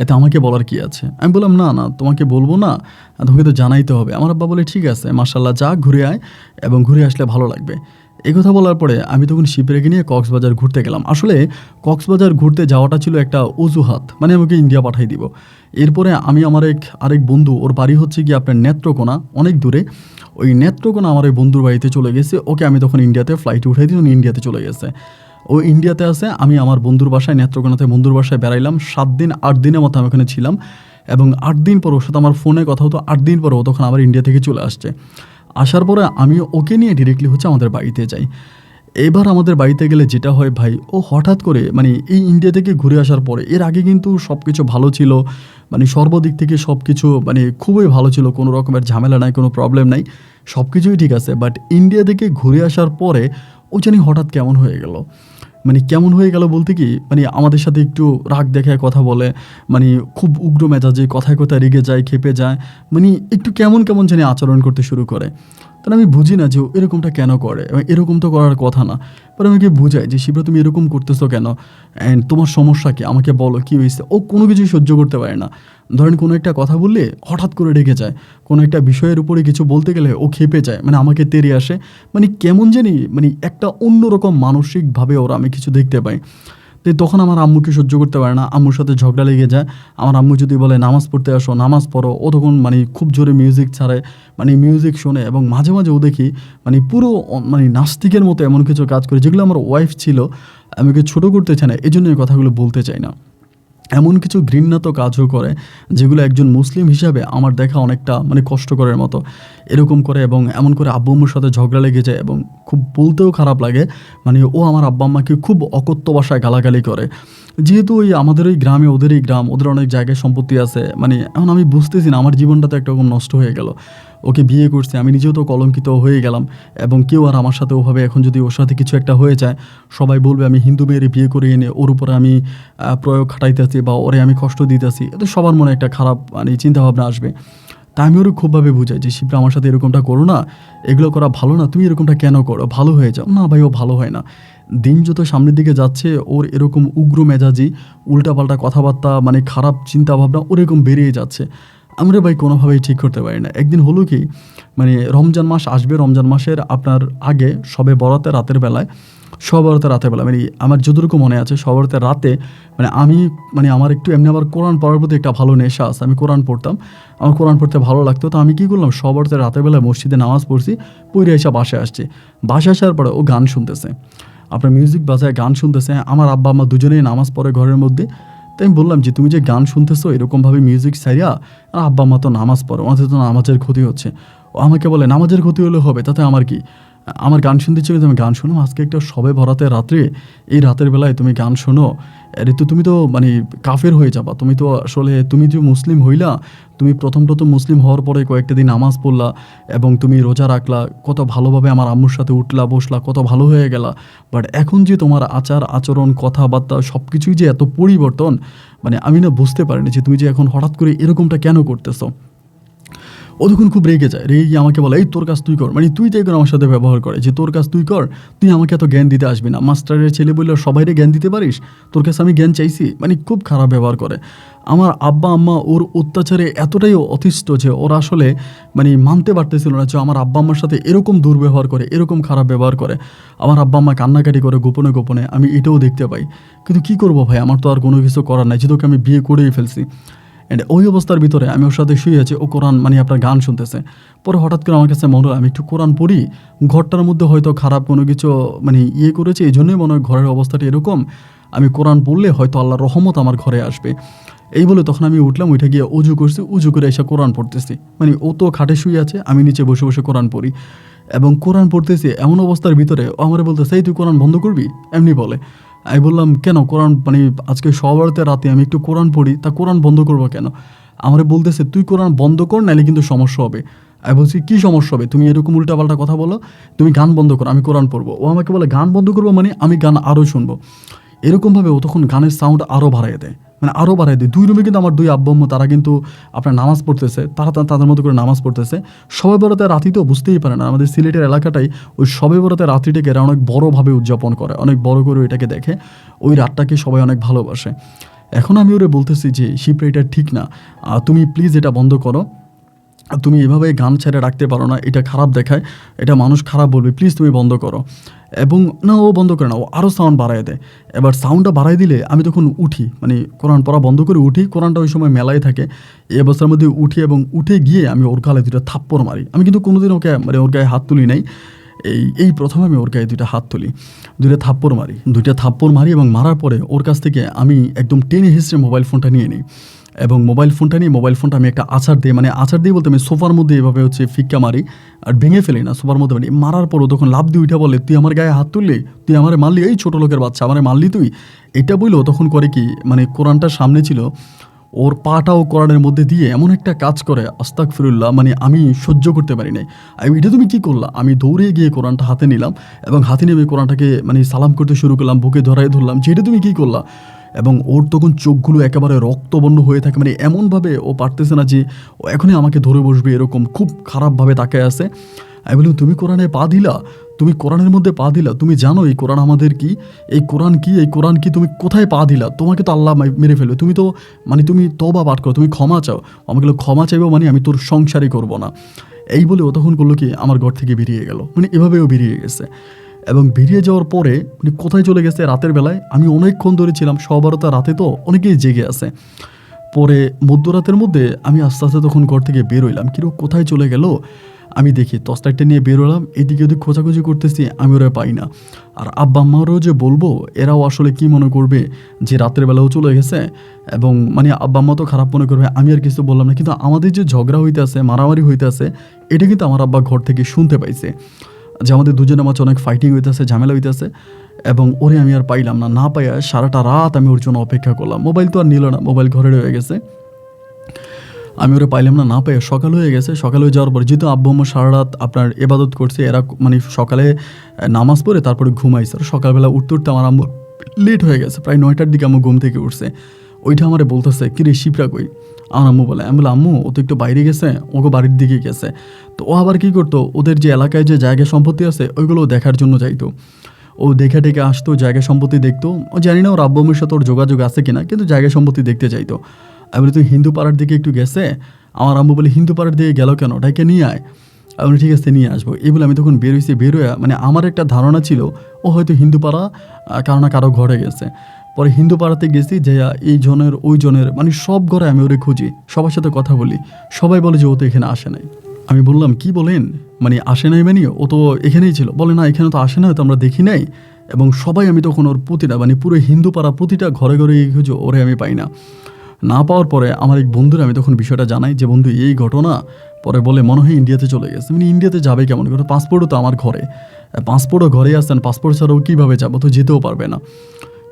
এতে আমাকে বলার কি আছে? আমি বললাম না তোমাকে বলবো না, তোমাকে তো জানাইতে হবে। আমার আব্বা বলে ঠিক আছে মাশাল্লাহ যা ঘুরে আয় এবং ঘুরে আসলে ভালো লাগবে। এই কথা বলার পরে আমি তখন শিবরাকে নিয়ে কক্সবাজার ঘুরতে গেলাম। আসলে কক্সবাজার ঘুরতে যাওয়াটা ছিল একটা অজুহাত, আমাকে ইন্ডিয়া পাঠাই দিব। এরপরে আমি আমার আরেক বন্ধু, ওর বাড়ি হচ্ছে কি আপনার নেত্রকোনা, অনেক দূরে। ওই নেত্রকোনা আমার ওই বন্ধুর বাড়িতে চলে গেছে, ওকে আমি তখন ইন্ডিয়াতে ফ্লাইটে উঠাই দিয়ে উনি ইন্ডিয়াতে চলে গেছে। ও ইন্ডিয়াতে আছে, আমি আমার বন্ধুর বাসায় নেত্রকোনাতে বন্ধুর বাসায় বেড়াইলাম 7 দিন 8 দিনের মতো আমি ওখানে ছিলাম। এবং 8 দিন পর ওর সাথে আমার ফোনে কথা হতো, 8 দিন পর ও তখন আবার ইন্ডিয়া থেকে চলে আসছে। আসার পরে আমি ওকে নিয়ে ডিরেক্টলি হচ্ছে আমাদের বাড়িতে যাই। এবার আমাদের বাড়িতে গেলে যেটা হয় ভাই, ও হঠাৎ করে এই ইন্ডিয়া থেকে ঘুরে আসার পরে, এর আগে কিন্তু সব কিছু ভালো ছিল, সর্বদিক থেকে সব কিছু খুবই ভালো ছিল, কোনো রকমের ঝামেলা নাই, কোনো প্রবলেম নাই, সব কিছুই ঠিক আছে। বাট ইন্ডিয়া থেকে ঘুরে আসার পরে ও জানি হঠাৎ কেমন হয়ে গেল। কেমন হয়ে গেল বলতে কি, আমাদের সাথে একটু রাগ দেখায় কথা বলে, খুব উগ্র মেজাজে কথায় কথায় রেগে যায়, খেপে যায়, একটু কেমন জানি আচরণ করতে শুরু করে। তাহলে আমি বুঝি না যে এরকমটা কেন করে, এবং এরকম তো করার কথা না। পরে আমাকে বুঝায় যে শিবরা তুমি এরকম করতেছো কেন, অ্যান্ড তোমার সমস্যা কি, আমাকে বলো কী হয়েছে। ও কোনো কিছুই সহ্য করতে পারে না। ধরেন কোনো একটা কথা বললে হঠাৎ করে রেগে যায়, কোনো একটা বিষয়ের উপরে কিছু বলতে গেলে ও খেপে যায়, আমাকে তেড়ে আসে, কেমন জানি একটা অন্যরকম মানসিকভাবে ওরা আমি কিছু দেখতে পাই। তো তখন আমার আম্মুকে সহ্য করতে পারে না, আম্মুর সাথে ঝগড়া লেগে যায়। আমার আম্মু যদি বলে নামাজ পড়তে আসো, নামাজ পড়ো, ও তখন মানে খুব জোরে মিউজিক ছাড়ে, মানে মিউজিক শোনে। এবং মাঝে মাঝে ও দেখি মানে পুরো মানে নাস্তিকের মতো এমন কিছু কাজ করে যেগুলো আমার ওয়াইফ ছিল আমাকে ছোটো করতে চায় না, এই জন্য এই কথাগুলো বলতে চাই না। এমন কিছু ঘৃণাত কাজও করে যেগুলো একজন মুসলিম হিসাবে আমার দেখা অনেকটা মানে কষ্টকরের মতো এরকম করে। এবং এমন করে আব্বু আম্মুর সাথে ঝগড়া লেগে যায় এবং খুব বলতেও খারাপ লাগে। মানে ও আমার আব্বা আম্মাকে খুব অকথ্য ভাষায় গালাগালি করে। যেহেতু ওই আমাদের ওই গ্রামে ওদেরই গ্রাম, ওদের অনেক জায়গায় সম্পত্তি আছে, মানে এখন আমি বুঝতেছি না আমার জীবনটা তো একরকম নষ্ট হয়ে গেল। ওকে বিয়ে করছে, আমি নিজেও তো কলঙ্কিত হয়ে গেলাম। এবং কেউ আর আমার সাথে ওভাবে এখন যদি ওর সাথে কিছু একটা হয়ে যায়, সবাই বলবে আমি হিন্দু মেয়েরে বিয়ে করে এনে ওর উপরে আমি প্রয়োগ খাটাইতেছি বা ওরে আমি কষ্ট দিতেছি। এতে সবার মনে একটা খারাপ মানে চিন্তাভাবনা আসবে। তা আমি ওরও খুবভাবে বুঝাই যে শিবরা আমার সাথে এরকমটা করো না, এগুলো করা ভালো না, তুমি এরকমটা কেন করো, ভালো হয়ে যাও। না ভাই, ও ভালো হয় না। দিন যত সামনের দিকে যাচ্ছে ওর এরকম উগ্র মেজাজি, উল্টাপাল্টা কথাবার্তা, মানে খারাপ চিন্তাভাবনা ওরকম বেরিয়ে যাচ্ছে। আমরা ভাই কোনোভাবেই ঠিক করতে পারি না। একদিন হলো কি, মানে রমজান মাস আসবে, রমজান মাসের আপনার আগে সবে বরাতে রাতের বেলায়, সব বরাতের রাতের বেলা মানে আমার যতটুকু মনে আছে সব বরাতের রাতে মানে আমি মানে আমার একটু এমনি আবার কোরআন পড়ার প্রতি একটা ভালো নেশা আছে, আমি কোরআন পড়তাম, আমার কোরআন পড়তে ভালো লাগতো। তো আমি কী করলাম, সব বরাতের রাতের বেলায় মসজিদে নামাজ পড়ছি, পড়ে এসে বাসায় আসছি। বাসায় আসার পরে ও গান শুনতেছে, আপনার মিউজিক বাজায় গান শুনতেছে। আমার আব্বা আম্মা দুজনেই নামাজ পড়ে ঘরের মধ্যে। তাই আমি বললাম যে তুমি যে গান শুনতেছো এরকমভাবে মিউজিক সাইয়া, আর আব্বা আম্মা তো নামাজ পড়ো, ওনাদের তো নামাজের ক্ষতি হচ্ছে। ও আমাকে বলে নামাজের ক্ষতি হলে হবে, তাতে আমার কি, আমার গান শুনতে ইচ্ছে তুমি গান শোনো। আজকে একটা সবে বরাতে রাত্রে, এই রাতের বেলায় তুমি গান শোনো, আরে তো তুমি তো মানে কাফের হয়ে যাবা। তুমি তো আসলে তুমি যে মুসলিম হইলা, তুমি প্রথম প্রথম মুসলিম হওয়ার পরে কয়েকটা দিন নামাজ পড়লা এবং তুমি রোজা রাখলা, কত ভালোভাবে আমার আম্মুর সাথে উঠলা বসলা, কত ভালো হয়ে গেলা। বাট এখন যে তোমার আচার আচরণ কথাবার্তা সব কিছুই যে এত পরিবর্তন, মানে আমি না বুঝতে পারিনি যে তুমি যে এখন হঠাৎ করে এরকমটা কেন করতেছো। ও তখন খুব রেগে যায়, রেগে গিয়ে আমাকে বলে এই তোর কাজ তুই কর, মানে তুই তো এখন আমার সাথে ব্যবহার করে যে তোর কাজ তুই কর, তুই আমাকে এত জ্ঞান দিতে আসবি না। মাস্টারের ছেলে বললে সবাইরে জ্ঞান দিতে পারিস, তোর কাছে আমি জ্ঞান চাইছি, মানে খুব খারাপ ব্যবহার করে। আমার আব্বা আম্মা ওর অত্যাচারে এতটাই অতিষ্ঠ যে ওরা আসলে মানে মানতে পারতেছিল না যে আমার আব্বা আম্মার সাথে এরকম দুর্ব্যবহার করে, এরকম খারাপ ব্যবহার করে। আমার আব্বা আম্মা কান্নাকাটি করে গোপনে গোপনে, আমি এটাও দেখতে পাই। কিন্তু কী করবো ভাই, আমার তো আর কোনো কিছু করার নাই, যেহেতু আমি বিয়ে করেই ফেলছি। অ্যান্ড ওই অবস্থার ভিতরে আমি ওর সাথে শুয়ে আছি, ও কোরআন মানে আপনার গান শুনতেছে। পরে হঠাৎ করে আমার কাছে মনে হলো আমি একটু কোরআন পড়ি, ঘরটার মধ্যে হয়তো খারাপ কোনো কিছু মানে করেছে, এই জন্যই মনে হয় ঘরের অবস্থাটা এরকম। আমি কোরআন পড়লে হয়তো আল্লাহর রহমত আমার ঘরে আসবে। এই বলে তখন আমি উঠলাম, উঠে গিয়ে উজু করছি, উজু করে এসে কোরআন পড়তেছি। মানে ও তো খাটে শুয়ে আছে, আমি নিচে বসে বসে কোরআন পড়ি এবং কোরআন পড়তেছি। এমন অবস্থার ভিতরে ও আমার বলতেছে এই তুই কোরআন বন্ধ করবি, এমনি বলে। আমি বললাম কেন, কোরআন মানে আজকে সবারতে রাতে আমি একটু কোরআন পড়ি, তা কোরআন বন্ধ করবো কেন? আমারে বলতেছে তুই কোরআন বন্ধ কর, নাহলে কিন্তু সমস্যা হবে। আমি বলছি কী সমস্যা হবে, তুমি এরকম উল্টাপাল্টা কথা বলো, তুমি গান বন্ধ করো, আমি কোরআন পড়বো। ও আমাকে বলে গান বন্ধ করবো মানে আমি গান আরও শুনবো। এরকমভাবে ও তখন গানের সাউন্ড আরও বাড়াই দেয়, মানে আরও বাড়াই দেয়। দুই রুমে কিন্তু আমার দুই আব্বু আম্মু, তারা কিন্তু আপনার নামাজ পড়তেছে, তারা তাদের মতো করে নামাজ পড়তেছে। সবে বরাতে রাতি তো বুঝতেই পারে না, আমাদের সিলেটের এলাকাটাই ওই সবে বরাতে রাত্রিটাকে এরা অনেক বড়োভাবে উদযাপন করে, অনেক বড় করে এটাকে দেখে, ওই রাতটাকে সবাই অনেক ভালোবাসে। এখন আমি ওরে বলতেছি যে শিপ্রা এটা ঠিক না, তুমি প্লিজ এটা বন্ধ করো, তুমি এভাবে গান ছেড়ে রাখতে পারো না, এটা খারাপ দেখায়, এটা মানুষ খারাপ বলবে, প্লিজ তুমি বন্ধ করো। এবং না, ও বন্ধ করে না, ও আরও সাউন্ড বাড়ায় দেয়। এবার সাউন্ডটা বাড়াই দিলে আমি তখন উঠি, মানে কোরআন পড়া বন্ধ করে উঠি, কোরআনটা ওই সময় মেলায় থাকে, এই অবস্থার মধ্যে উঠি এবং উঠে গিয়ে আমি ওর গালে দুটো থাপ্পড় মারি। আমি কিন্তু কোনোদিন ওকে মানে ওর গায়ে হাত তুলি নাই, এই প্রথম আমি ওর গায়ে দুইটা হাত তুলি, দুইটা থাপ্পড় মারি এবং মারার পরে ওর কাছ থেকে আমি একদম টেনে হিসেবে মোবাইল ফোনটা নিয়ে নিই। এবং মোবাইল ফোনটা আমি একটা আছাড় দিয়ে বলতে আমি সোফার মধ্যে এভাবে হচ্ছে ফিক্কা মারি, আর ভেঙে ফেলি না, সোফার মধ্যে মারি। মারার পরও তখন লাফ দিয়ে উঠে বলে তুই আমার গায়ে হাত তুললি, তুই আমারে মারলি, এই ছোটো লোকের বাচ্চা আমারে মারলি তুই, এটা বললেও তখন করে কি, মানে কোরআনটা সামনে ছিল, ওর পাটাও কোরআনের মধ্যে দিয়ে এমন একটা কাজ করে, আস্তাগফিরুল্লাহ, মানে আমি সহ্য করতে পারি নাই। আমি এটা তুমি কী করলা, আমি দৌড়ে গিয়ে কোরআনটা হাতে নিলাম এবং হাতে নিয়ে কোরআনটাকে মানে সালাম করতে শুরু করলাম, বুকে ধরলাম যে এটা তুমি কী করলা। এবং ওর তখন চোখগুলো একেবারে রক্তবর্ণ হয়ে থাকে, মানে এমনভাবে ও পারতেছে না যে ও এখনই আমাকে ধরে বসবে, এরকম খুব খারাপভাবে তাকায় আছে। আমি বললাম তুমি কোরআনে পা দিলা, তুমি কোরআনের মধ্যে পা দিলা, তুমি জানো এই কোরআন আমাদের কি, এই কোরআন কি তুমি কোথায় পা দিলা, তোমাকে তো আল্লাহ মেরে ফেলবে, তুমি তো মানে তুমি তওবা পাঠ করো, তুমি ক্ষমা চাও। আমাকে ক্ষমা চাইবো মানে আমি তোর সংসারই করবো না। এই বলে ও তখন করলো কি আমার ঘর থেকে বেরিয়ে গেল, মানে এভাবেও বেরিয়ে গেছে। এবং বেরিয়ে যাওয়ার পরে উনি কোথায় চলে গেছে রাতের বেলায় আমি অনেকক্ষণ ধরে ছিলাম, সবারও রাতে তো অনেকেই জেগে আছে। পরে মধ্যরাতের মধ্যে আমি আস্তে আস্তে তখন ঘর থেকে বের হইলাম, কিরো কোথায় চলে গেল আমি দেখি টর্চ লাইটটা নিয়ে বের হলাম, এদিকে ওদিক খোঁজাখুঁজি করতেছি, আমি ওরা পাই না। আর আব্বা আম্মারও যে বলবো এরাও আসলে কি মনে করবে যে রাতের বেলাও চলে গেছে, এবং মানে আব্বা আম্মা তো খারাপ মনে করবে, আমি আর কিছু বললাম না। কিন্তু আমাদের যে ঝগড়া হইতে আছে, মারামারি হইতে আছে, এটা কিন্তু আমার আব্বা ঘর থেকে শুনতে পাইছে যে আমাদের দুজনের মাঝে অনেক ফাইটিং হইতেছে, ঝামেলা হইতেছে। এবং ওরে আমি আর পাইলাম না, না পাইয়া সারাটা রাত আমি ওর জন্য অপেক্ষা করলাম। মোবাইল তো আর নিল না, মোবাইল ঘরে রয়ে গেছে। আমি ওরা পাইলাম না, না পাইয়া সকাল হয়ে গেছে। সকাল হয়ে যাওয়ার পর যেহেতু আব্বু আম্মা সারা রাত আপনার ইবাদত করছে, এরা মানে সকালে নামাজ পড়ে তারপরে ঘুমাইছে। আর সকালবেলা উঠতে উঠতে আমার আম্মু লেট হয়ে গেছে, প্রায় 9টার দিকে আম্মু ঘুম থেকে উঠছে। ওইটা আমারে বলতেছে কিরে শিপ্রা কই, আমার আম্মু বলে। আমি বলে আম্মু ও তো একটু বাইরে গেছে, ওকে বাড়ির দিকে গেছে। তো ও আবার কী করতো, ওদের যে এলাকায় যে জায়গা সম্পত্তি আছে ওইগুলো দেখার জন্য যাইতো। ও দেখে টেকে আসতো, জায়গা সম্পত্তি দেখতো। ও জানি না ওর আব্বু আম্মুর সাথে ওর যোগাযোগ আছে কিনা, কিন্তু জায়গা সম্পত্তি দেখতে চাইতো। আমি বলি তুই হিন্দু পাড়ার দিকে একটু গেছে? আমার আম্মু বলে হিন্দু পাড়ার দিকে গেল কেন, ওটাকে নিয়ে আয়। আমি ঠিক আছে নিয়ে আসবো। এই বলে আমি তখন বের হয়েছি। বের হয়ে মানে আমার একটা ধারণা ছিল ও হয়তো হিন্দু পাড়া কারো না কারো ঘরে গেছে। পরে হিন্দু পাড়াতে গেছি, যে এই জনের ওই জনের মানে সব ঘরে আমি ওরে খুঁজি, সবার সাথে কথা বলি। সবাই বলে যে ও তো এখানে আসে নাই। আমি বললাম কি বলেন, মানে আসে নাই মানে ও তো এখানেই ছিল। বলে না এখানে তো আসে না, তো আমরা দেখি নাই। এবং সবাই আমি তখন ওর প্রতিটা মানে পুরো হিন্দু পাড়া প্রতিটা ঘরে ঘরে খুঁজো, ওরে আমি পাই না। না পাওয়ার পরে আমার এক বন্ধুরা আমি তখন বিষয়টা জানাই যে বন্ধু এই ঘটনা। পরে বলে মনে হয় ইন্ডিয়াতে চলে গেছে। মানে ইন্ডিয়াতে যাবে কেমন করে, পাসপোর্টও তো আমার ঘরে, পাসপোর্টও ঘরে আসছেন, পাসপোর্ট ছাড়াও কীভাবে যাবো, তো যেতেও পারবে না।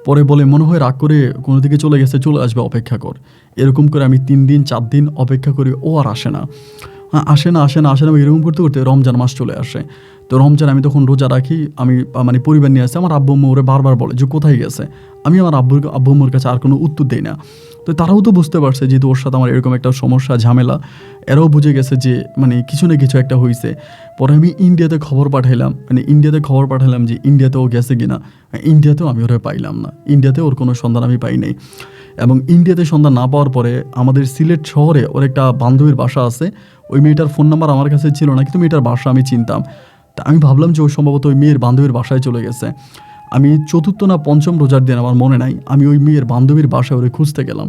পরে বলে মনে হয় রাগ করে কোনো দিকে চলে গেছে, চলে আসবে, অপেক্ষা কর। এরকম করে আমি 3 দিন 4 দিন অপেক্ষা করি, ও আর আসে না, আসে না আসে না আসে না। এরকম করতে করতে রমজান মাস চলে আসে। তো রমজান আমি তখন রোজা রাখি, আমি মানে পরিবার নিয়ে আসি। আমার আব্বু আম্মু ওরে বারবার বলে যে কোথায় গেছে। আমি আমার আব্বু আম্মুর কাছে আর কোনো উত্তর দিই না। তো তারাও তো বুঝতে পারছে যেহেতু ওর সাথে আমার এরকম একটা সমস্যা ঝামেলা, এরাও বুঝে গেছে যে মানে কিছু না কিছু একটা হয়েছে। পরে আমি ইন্ডিয়াতে খবর পাঠাইলাম, মানে ইন্ডিয়াতে খবর পাঠালাম যে ইন্ডিয়াতেও গেছে কিনা। ইন্ডিয়াতেও আমি ওরা পাইলাম না, ইন্ডিয়াতে ওর কোনো সন্ধান আমি পাই নাই। এবং ইন্ডিয়াতে সন্ধান না পাওয়ার পরে আমাদের সিলেট শহরে ওর একটা বান্ধবীর বাসা আছে। ওই মেয়েটার ফোন নাম্বার আমার কাছে ছিল না, কিন্তু মেয়েটার বাসা আমি চিনতাম। তা আমি ভাবলাম যে ওই সম্ভবত ওই মেয়ের বান্ধবীর বাসায় চলে গেছে। আমি 4th না 5ম রোজার দিন, আমার মনে নাই, আমি ওই মেয়ের বান্ধবীর বাসায় ওরে খুঁজতে গেলাম।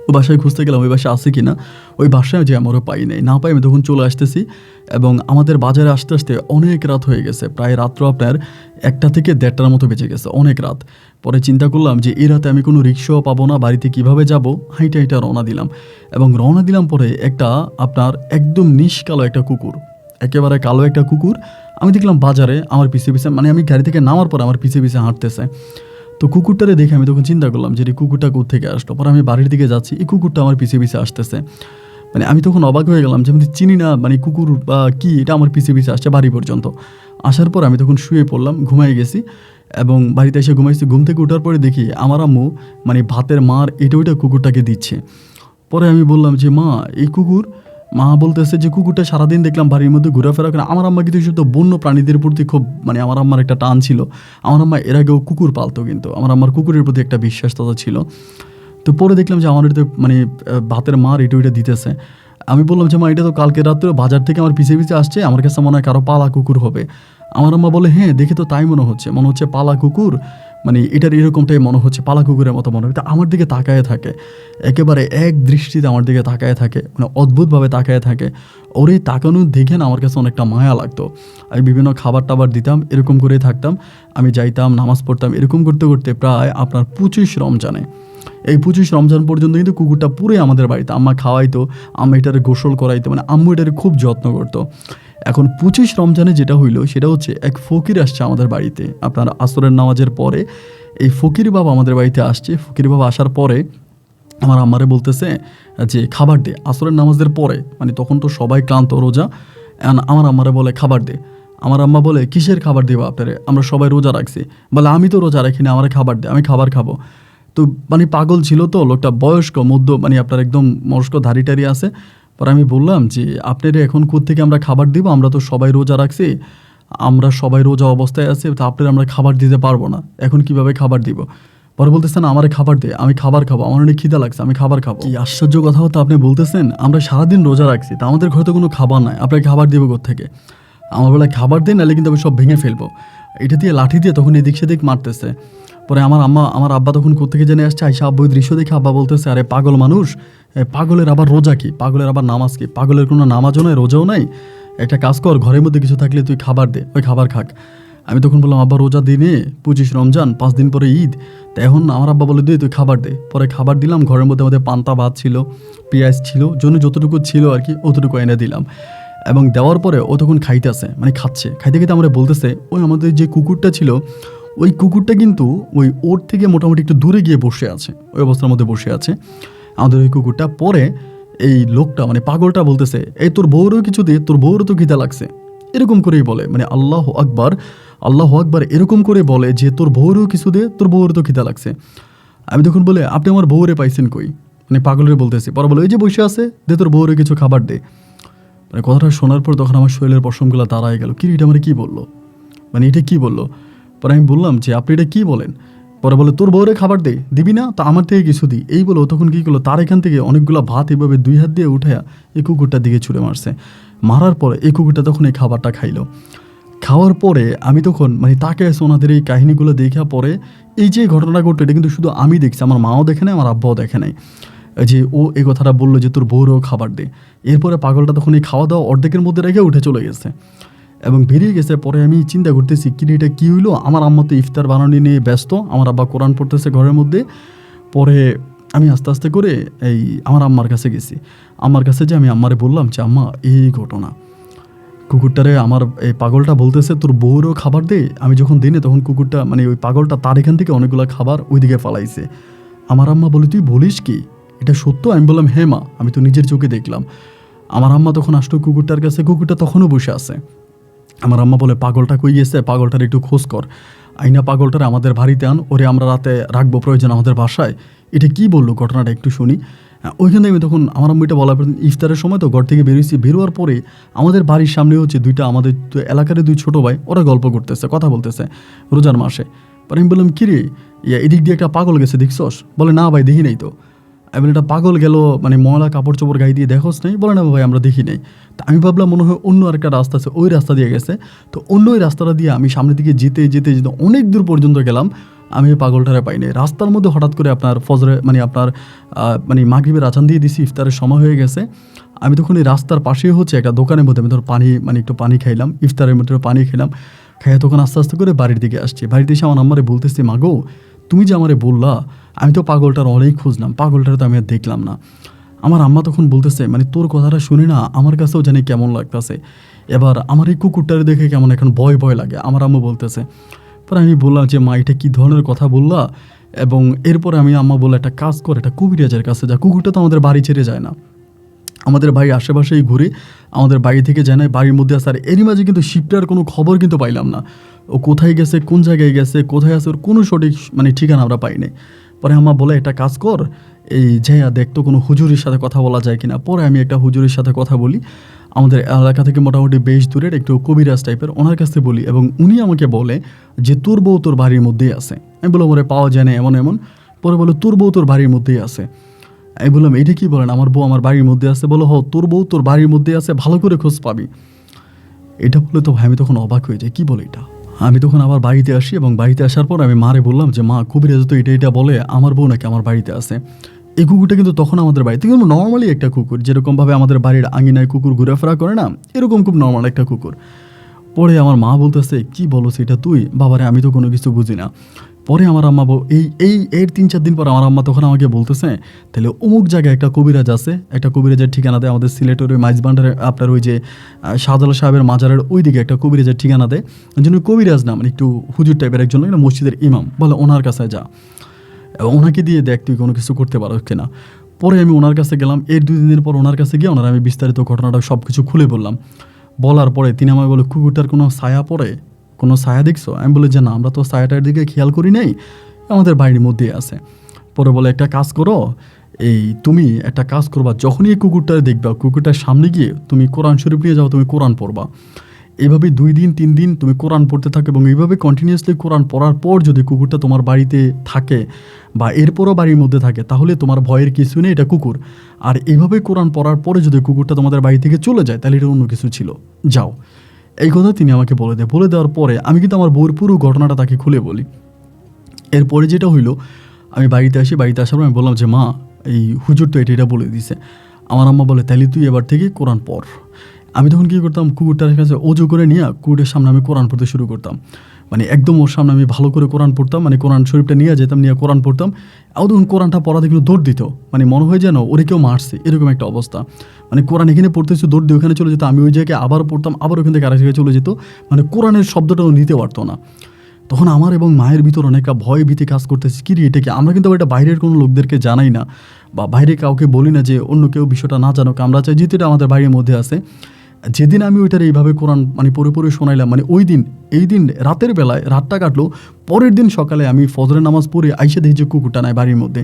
ওই বাসায় খুঁজতে গেলাম ওই বাসায় আছে কিনা। ওই বাসায় যে আমারও পাই নাই, না পাই আমি তখন চলে আসতেছি। এবং আমাদের বাজারে আসতে আসতে অনেক রাত হয়ে গেছে, প্রায় রাত্র আপনার 1টা থেকে 1:30টার মতো বেজে গেছে, অনেক রাত। পরে চিন্তা করলাম যে এই রাতে আমি কোনো রিক্সাও পাবো না, বাড়িতে কিভাবে যাব। হাইটা হাইটা রওনা দিলাম। এবং রওনা দিলাম পরে একটা আপনার একদম নিষ্কালো একটা কুকুর, একেবারে কালো একটা কুকুর আমি দেখলাম বাজারে আমার পিছে পিছে, মানে আমি গাড়ি থেকে নামার পর আমার পিছে পিছে হাঁটতেছে। তো কুকুরটারে দেখে আমি তখন চিন্তা করলাম যে এই কুকুরটা কোত্থেকে আসলো। পরে আমি বাড়ির দিকে যাচ্ছি, এই কুকুরটা আমার পিছে পিছে আসতেছে। মানে আমি তখন অবাক হয়ে গেলাম যে আমি চিনি না, মানে কুকুর বা কি এটা আমার পিছে পিছে আসছে বাড়ি পর্যন্ত। আসার পর আমি তখন শুয়ে পড়লাম, ঘুমাই গেছি। এবং বাড়িতে এসে ঘুমাইছি, ঘুম থেকে ওঠার পরে দেখি আমার আম্মু মানে ভাতের মার এটা ওইটা কুকুরটাকে দিচ্ছে। পরে আমি বললাম যে মা এই কুকুর। মা বলতেছে যে কুকুরটা সারাদিন দেখলাম বাড়ির মধ্যে ঘোরাফেরা করে। আমার আম্মা কিন্তু শুধু বন্য প্রাণীদের প্রতি খুব মানে আমার আম্মার একটা টান ছিল। আমার আম্মা এর আগেও কুকুর পালতো, কিন্তু আমার আম্মার কুকুরের প্রতি একটা বিশ্বাসতা ছিল। তো পরে দেখলাম যে আমার এটাতে মানে ভাতের মার এটা ওইটা দিতেছে। আমি বললাম যে মা এটা তো কালকে রাত্রে বাজার থেকে আমার পিছিয়ে পিছিয়ে আসছে, আমার কাছে মনে হয় কারো পালা কুকুর হবে। আমার আম্মা বলে হ্যাঁ দেখে তো তাই মনে হচ্ছে পালা কুকুর, মানে এটার এরকমটাই মনে হচ্ছে, পালা কুকুরের মতো মনে হয়। আমার দিকে তাকায় থাকে, একেবারে এক দৃষ্টিতে আমার দিকে তাকায় থাকে, মানে অদ্ভুতভাবে তাকায় থাকে। ওর এই তাকানো দেখে না আমার কাছে অনেকটা মায়া লাগতো। আমি বিভিন্ন খাবার টাবার দিতাম, এরকম করেই থাকতাম। আমি যাইতাম, নামাজ পড়তাম, এরকম করতে করতে প্রায় আপনার 25 রমজানে, এই 25 রমজান পর্যন্ত কিন্তু কুকুরটা পুরোই আমাদের বাড়িতে। আম্মা খাওয়াইতো, আম্মা এটারে গোসল করাইতো, মানে আম্মু এটারে খুব যত্ন করতো। এখন 25 রমজানে যেটা হইলো সেটা হচ্ছে এক ফকির আসছে আমাদের বাড়িতে আপনার আসরের নামাজের পরে। এই ফকির বাবা আমাদের বাড়িতে আসছে। ফকির বাবা আসার পরে আমার আম্মারে বলতেছে যে খাবার দে, আসরের নামাজের পরে, মানে তখন তো সবাই ক্লান্ত রোজা। আমার আম্মারে বলে খাবার দে। আমার আম্মা বলে কিসের খাবার দেবো আপনারে, আমরা সবাই রোজা রাখছি। বলে আমি তো রোজা রাখি না, আমার খাবার দে, আমি খাবার খাবো। তো মানে পাগল ছিল তো লোকটা, বয়স্ক মধ্য মানে আপনার একদম মস্ক ধাড়ি টাড়ি আছে। পরে আমি বললাম যে আপনারা এখন কোত্থেকে আমরা খাবার দিব, আমরা তো সবাই রোজা রাখছি, আমরা সবাই রোজা অবস্থায় আছি, তো আপনারা আমরা খাবার দিতে পারবো না, এখন কিভাবে খাবার দিব। পরে বলতেছেন আমারে খাবার দে, আমি খাবার খাবো, আমার অনেক খিদা লাগছে, আমি খাবার খাবো। কি আশ্চর্য কথা হতো, আপনি বলতেছেন আমরা সারাদিন রোজা রাখছি, তা আমাদের ঘরে তো কোনো খাবার নাই, আপনাকে খাবার দিব কোত্থেকে। আমার বেলায় খাবার দেয়, নাহলে কিন্তু আমি সব ভেঙে ফেলবো। এটা দিয়ে লাঠি দিয়ে তখন এদিক সেদিক মারতেছে। পরে আমার আব্বা তখন কোত্থেকে জেনে আসছে, আইসা আব্বু ওই দৃশ্য দেখে আব্বা বলতেছে, আরে পাগল মানুষ, পাগলের আবার রোজা কি, পাগলের আবার নামাজ কি, পাগলের কোনো নামাজও নাই রোজাও নাই, একটা কাজ কর, ঘরের মধ্যে কিছু থাকলে তুই খাবার দে, ওই খাবার খাক। আমি তখন বললাম, আব্বা রোজা দিনে 25 রমজান, 5 দিন পরে ঈদ, তো এখন আমার আব্বা বলে তুই খাবার দে। পরে খাবার দিলাম, ঘরের মধ্যে আমাদের পান্তা ভাত ছিল, পেঁয়াজ ছিল, জন্য যতটুকু ছিল আর কি অতটুকু এনে দিলাম। এবং দেওয়ার পরে ও তখন খাইতেছে, মানে খাচ্ছে, খাইতে খাইতে আমরা বলতেছে, ওই আমাদের যে কুকুরটা ছিল, ওই কুকুরটা কিন্তু ওর থেকে মোটামুটি একটু দূরে গিয়ে বসে আছে, ওই অবস্থার মধ্যে বসে আছে আমাদের ওই কুকুরটা। পরে এই লোকটা মানে পাগলটা বলতেছে, এই তোর বউরও কিছু দে, তোর বউরও তো খিদা লাগছে, এরকম করেই বলে, মানে আল্লাহ আকবার, আল্লাহ আকবার এরকম করে বলে যে তোর বউরও কিছু দে, তোর বউরও তো খিদা লাগছে। আমি তখন বলে, আপনি আমার বউরে পাইছেন কই, মানে পাগলের বলতেছি। পরে বলে, এই যে বসে আছে, দে তোর বউরে কিছু খাবার দে। মানে কথাটা শোনার পর তখন আমার শরীরের পশমগুলো দাঁড়ায় গেল, কি এটা মানে কী বললো, মানে এটা কী বললো। পরে আমি বললাম যে আপনি এটা কী বলেন। পরে বলে, তোর বউরে খাবার দে, দিবি না তা আমার থেকে কিছু দিই, এই বলো। তখন কী করলো, তার এখান থেকে অনেকগুলো ভাত এভাবে 2 হাত দিয়ে উঠে এই কুকুরটার দিকে ছুঁড়ে মারছে। মারার পরে এই কুকুরটা তখন এই খাবারটা খাইলো। খাওয়ার পরে আমি তখন মানে তাকে ওনাদের এই কাহিনিগুলো দেখা পরে এই যে ঘটনাটা ঘটলো, এটা কিন্তু শুধু আমি দেখছি, আমার মাও দেখে নাই, আমার আব্বাও দেখে নাই, যে ও এই কথাটা বললো যে তোর বউরও খাবার দে। এরপরে পাগলটা তখন এই খাওয়া দাওয়া অর্ধেকের মধ্যে রেখে উঠে চলে গেছে এবং বেরিয়ে গেছে। পরে আমি চিন্তা করতেছি, কি এটা কী হইলো, আমার আম্মা তো ইফতার বানানি নিয়ে ব্যস্ত, আমার আব্বা কোরআন পড়তেছে ঘরের মধ্যে। পরে আমি আস্তে আস্তে করে এই আমার আম্মার কাছে গেছি। আম্মার কাছে যে আমি আম্মারে বললাম যে আম্মা এই ঘটনা, কুকুরটারে আমার এই পাগলটা বলতেছে তোর বউরও খাবার দে। আমি যখন দিনে তখন কুকুরটা মানে ওই পাগলটা তার এখান থেকে অনেকগুলো খাবার ওইদিকে ফালাইছে। আমার আম্মা বলে, তুই বলিস কি, এটা সত্য? আমি বললাম, হ্যাঁ মা, আমি তো নিজের চোখে দেখলাম। আমার আম্মা তখন আসলো কুকুরটার কাছে, কুকুরটা তখনও বসে আছে। আমার আম্মা বলে, পাগলটা কই গেছে, পাগলটার একটু খোঁজ কর, আইনা পাগলটারে আমাদের বাড়িতে আন, ওরে আমরা রাতে রাখবো প্রয়োজন আমাদের বাসায়। এটা কি বললো ঘটনাটা একটু শুনি। ওইখান থেকে আমি তখন আমার আম্মু এটা বলার পর ইফতারের সময় তো ঘর থেকে বেরোইছি, বেরোয়ার পরে আমাদের বাড়ির সামনে হচ্ছে আমাদের এলাকার 2 ছোটো ভাই, ওরা গল্প করতেছে, কথা বলতেছে রোজার মাসে। পরে আমি বললাম, কিরে এদিক দিয়ে একটা পাগল গেছে দেখছস? বলে, না ভাই দেখি নাই তো। আমি বলি, এটা পাগল গেল মানে ময়লা কাপড় চোপড় গায়ে দিয়ে দেখোস নাই? বলে, না ভাই আমরা দেখি নাই। তা আমি ভাবলাম মনে হয় অন্য আরেকটা রাস্তা আছে, ওই রাস্তা দিয়ে গেছে। তো অন্য ওই রাস্তাটা দিয়ে আমি সামনের দিকে যেতে যেতে যেতে অনেক দূর পর্যন্ত গেলাম, আমি ওই পাগলটারে পাইনি। রাস্তার মধ্যে হঠাৎ করে আপনার ফজরে মানে আপনার মানে মাগরিবের আজান দিয়ে দিছি, ইফতারের সময় হয়ে গেছে। আমি তখন এই রাস্তার পাশেই হচ্ছে একটা দোকানের মধ্যে আমি ধর পানি মানে একটু পানি খাইলাম, ইফতারের মধ্যে পানি খেলাম, খাইয়া তখন আস্তে আস্তে করে বাড়ির দিকে আসছি। বাড়িতে এসে আমার আম্মারে বলতেছি, মাগো তুমি যে আমারে বললা, আমি তো পাগলটার অনেক খুঁজলাম, পাগলটার তো আমি আর দেখলাম না। আমার আম্মা তখন বলতেছে, মানে তোর কথাটা শুনি না আমার কাছেও জানি কেমন লাগতেছে, এবার আমার এই কুকুরটারে দেখে কেমন এখন ভয় ভয় লাগে, আমার আম্মু বলতেছে। পরে আমি বললাম যে মা এটা কী ধরনের কথা বললা। এবং এরপরে আমি আম্মা বললো, একটা কাজ করে একটা কবিরাজের কাছে যা, কুকুরটা তো আমাদের বাড়ি ছেড়ে যায় না, আমাদের বাড়ির আশেপাশেই ঘুরে, আমাদের বাড়ি থেকে যায় না, বাড়ির মধ্যে আসে। আর এরই মাঝে কিন্তু শিপটার কোনো খবর কিন্তু পাইলাম না, ও কোথায় গেছে, কোন জায়গায় গেছে, কোথায় আছে, ওর কোনো সঠিক মানে ঠিকানা আমরা পাইনি। পরে আম্মা বলে, একটা কাজ কর, এই যাইয়া দেখতো কোনো হুজুরের সাথে কথা বলা যায় কিনা। পরে আমি একটা হুজুরের সাথে কথা বলি, আমাদের এলাকা থেকে মোটামুটি বেশ দূরের একটু কবিরাজ টাইপের, ওনার কাছে বলি এবং উনি আমাকে বলে যে তোর বউ তোর বাড়ির মধ্যেই আছে। আমি বললাম, ওরে পাওয়া যায় না এমন এমন। পরে বলো, তোর বউ তোর বাড়ির মধ্যেই আছে। আমি বললাম, এটা কি বলেন, আমার বউ আমার বাড়ির মধ্যে আছে? বলো, হ তোর বউ তোর বাড়ির মধ্যে আছে, ভালো করে খোঁজ পাবি। এটা বলে তো ভাই আমি তখন অবাক হয়ে যাই, কি বলে এটা। আমি তখন আবার বাড়িতে আসি এবং বাড়িতে আসার পর আমি মারে বললাম যে মা, কবিরাজ তো এটা বলে আমার বউ নাকি আমার বাড়িতে আছে। এই কুকুরটা কিন্তু তখন আমাদের বাড়িতে কিন্তু নর্মালি একটা কুকুর, যেরকমভাবে আমাদের বাড়ির আঙিনায় কুকুর ঘোরাফেরা করে না, এরকম খুব নর্মাল একটা কুকুর। পরে আমার মা বলতেছে, কি বলো সেটা তুই? বাবারে আমি তো কোনো কিছু বুঝি না। পরে আমার আম্মা এর 3-4 দিন পর আমার আম্মা তখন আমাকে বলতেছে, তাহলে অমুক জায়গায় একটা কবিরাজ আছে, একটা কবিরাজের ঠিকানা দেয় আমাদের সিলেটের ওই মাইজবান্ডারে, আপনার ওই যে শাহজালাল সাহেবের মাজারের ওই দিকে একটা কবিরাজের ঠিকানা দেয়। ওই জন্য কবিরাজ না, মানে একটু হুজুর টাইপের একজন, মসজিদের ইমাম, বলে ওনার কাছে যা এবং ওনাকে দিয়ে দেখ তুই কোনো কিছু করতে পারো কিনা। পরে আমি ওনার কাছে গেলাম, এর 2-3 দিন পর ওনার কাছে গিয়ে ওনার আমি বিস্তারিত ঘটনাটা সব কিছু খুলে বললাম। বলার পরে তিনি আমাকে বলে, কুকুরটার কোনো ছায়া পড়ে, কোনো ছায়া দেখছো? আমি বলি যে না, আমরা তো ছায়াটার দিকে খেয়াল করি নাই, আমাদের বাড়ির মধ্যেই আছে। পরে বলে, একটা কাজ করো, তুমি একটা কাজ করবা, যখনই এই কুকুরটা দেখবা, কুকুরটার সামনে গিয়ে তুমি কোরআন শরীফ নিয়ে যাও, তুমি কোরআন পড়বা। এইভাবে 2-3 দিন তুমি কোরআন পড়তে থাকো এবং এইভাবে কন্টিনিউয়াসলি কোরআন পড়ার পর যদি কুকুরটা তোমার বাড়িতে থাকে বা এরপরও বাড়ির মধ্যে থাকে, তাহলে তোমার ভয়ের কিছু নেই, এটা কুকুর। আর এইভাবে কোরআন পড়ার পরে যদি কুকুরটা তোমাদের বাড়ি থেকে চলে যায়, তাহলে এটা অন্য কিছু ছিল, যাও। এই কথা তিনি আমাকে বলে দেয়। বলে দেওয়ার পরে আমি কিন্তু আমার বউর পুরো ঘটনাটা তাকে খুলে বলি। এরপরে যেটা হইলো, আমি বাড়িতে আসি। বাড়িতে আসার পর আমি বললাম যে, মা, এই হুজুর তো এটা বলে দিছে। আমার আম্মা বলে, তাহলে তুই এবার থেকে কোরআন পড়। আমি তখন কী করতাম, কুকুরটার কাছে অজু করে নিয়ে কুকুরের সামনে আমি কোরআন পড়তে শুরু করতাম। মানে একদম ওর সামনে আমি ভালো করে কোরআন পড়তাম, মানে কোরআন শরীফটা নিয়ে যেতাম, নিয়ে কোরআন পড়তাম। আর তখন কোরআনটা পড়া দেখলে দৌড় দিত, মানে মনে হয় যেন ওরে কেউ মারছে, এরকম একটা অবস্থা। মানে কোরআন এখানে পড়তেছে, দৌড় দিয়ে ওখানে চলে যেত, আমি ওই জায়গায় আবার পড়তাম, আবার ওখান থেকে আরেক জায়গায় চলে যেত। মানে কোরআনের শব্দটাও নিতে পারতো না। তখন আমার এবং মায়ের ভিতর অনেকটা ভয় ভীতি কাজ করতেছে, কি রে এটা কি? আমরা কিন্তু এটা বাইরের কোনো লোকদেরকে জানাই না, বা বাইরে কাউকে বলি না যে অন্য কেউ বিষয়টা না জানুক। আমরা চাই যেহেতু এটা আমাদের বাড়ির মধ্যে আছে। যেদিন আমি ওইটার এইভাবে কোরআন মানে পড়ে শোনাইলাম, মানে এই দিন রাতের বেলায় রাতটা কাটলো। পরের দিন সকালে আমি ফজরের নামাজ পড়ে আইসে দেখি যে কুকুরটা নাই বাড়ির মধ্যে।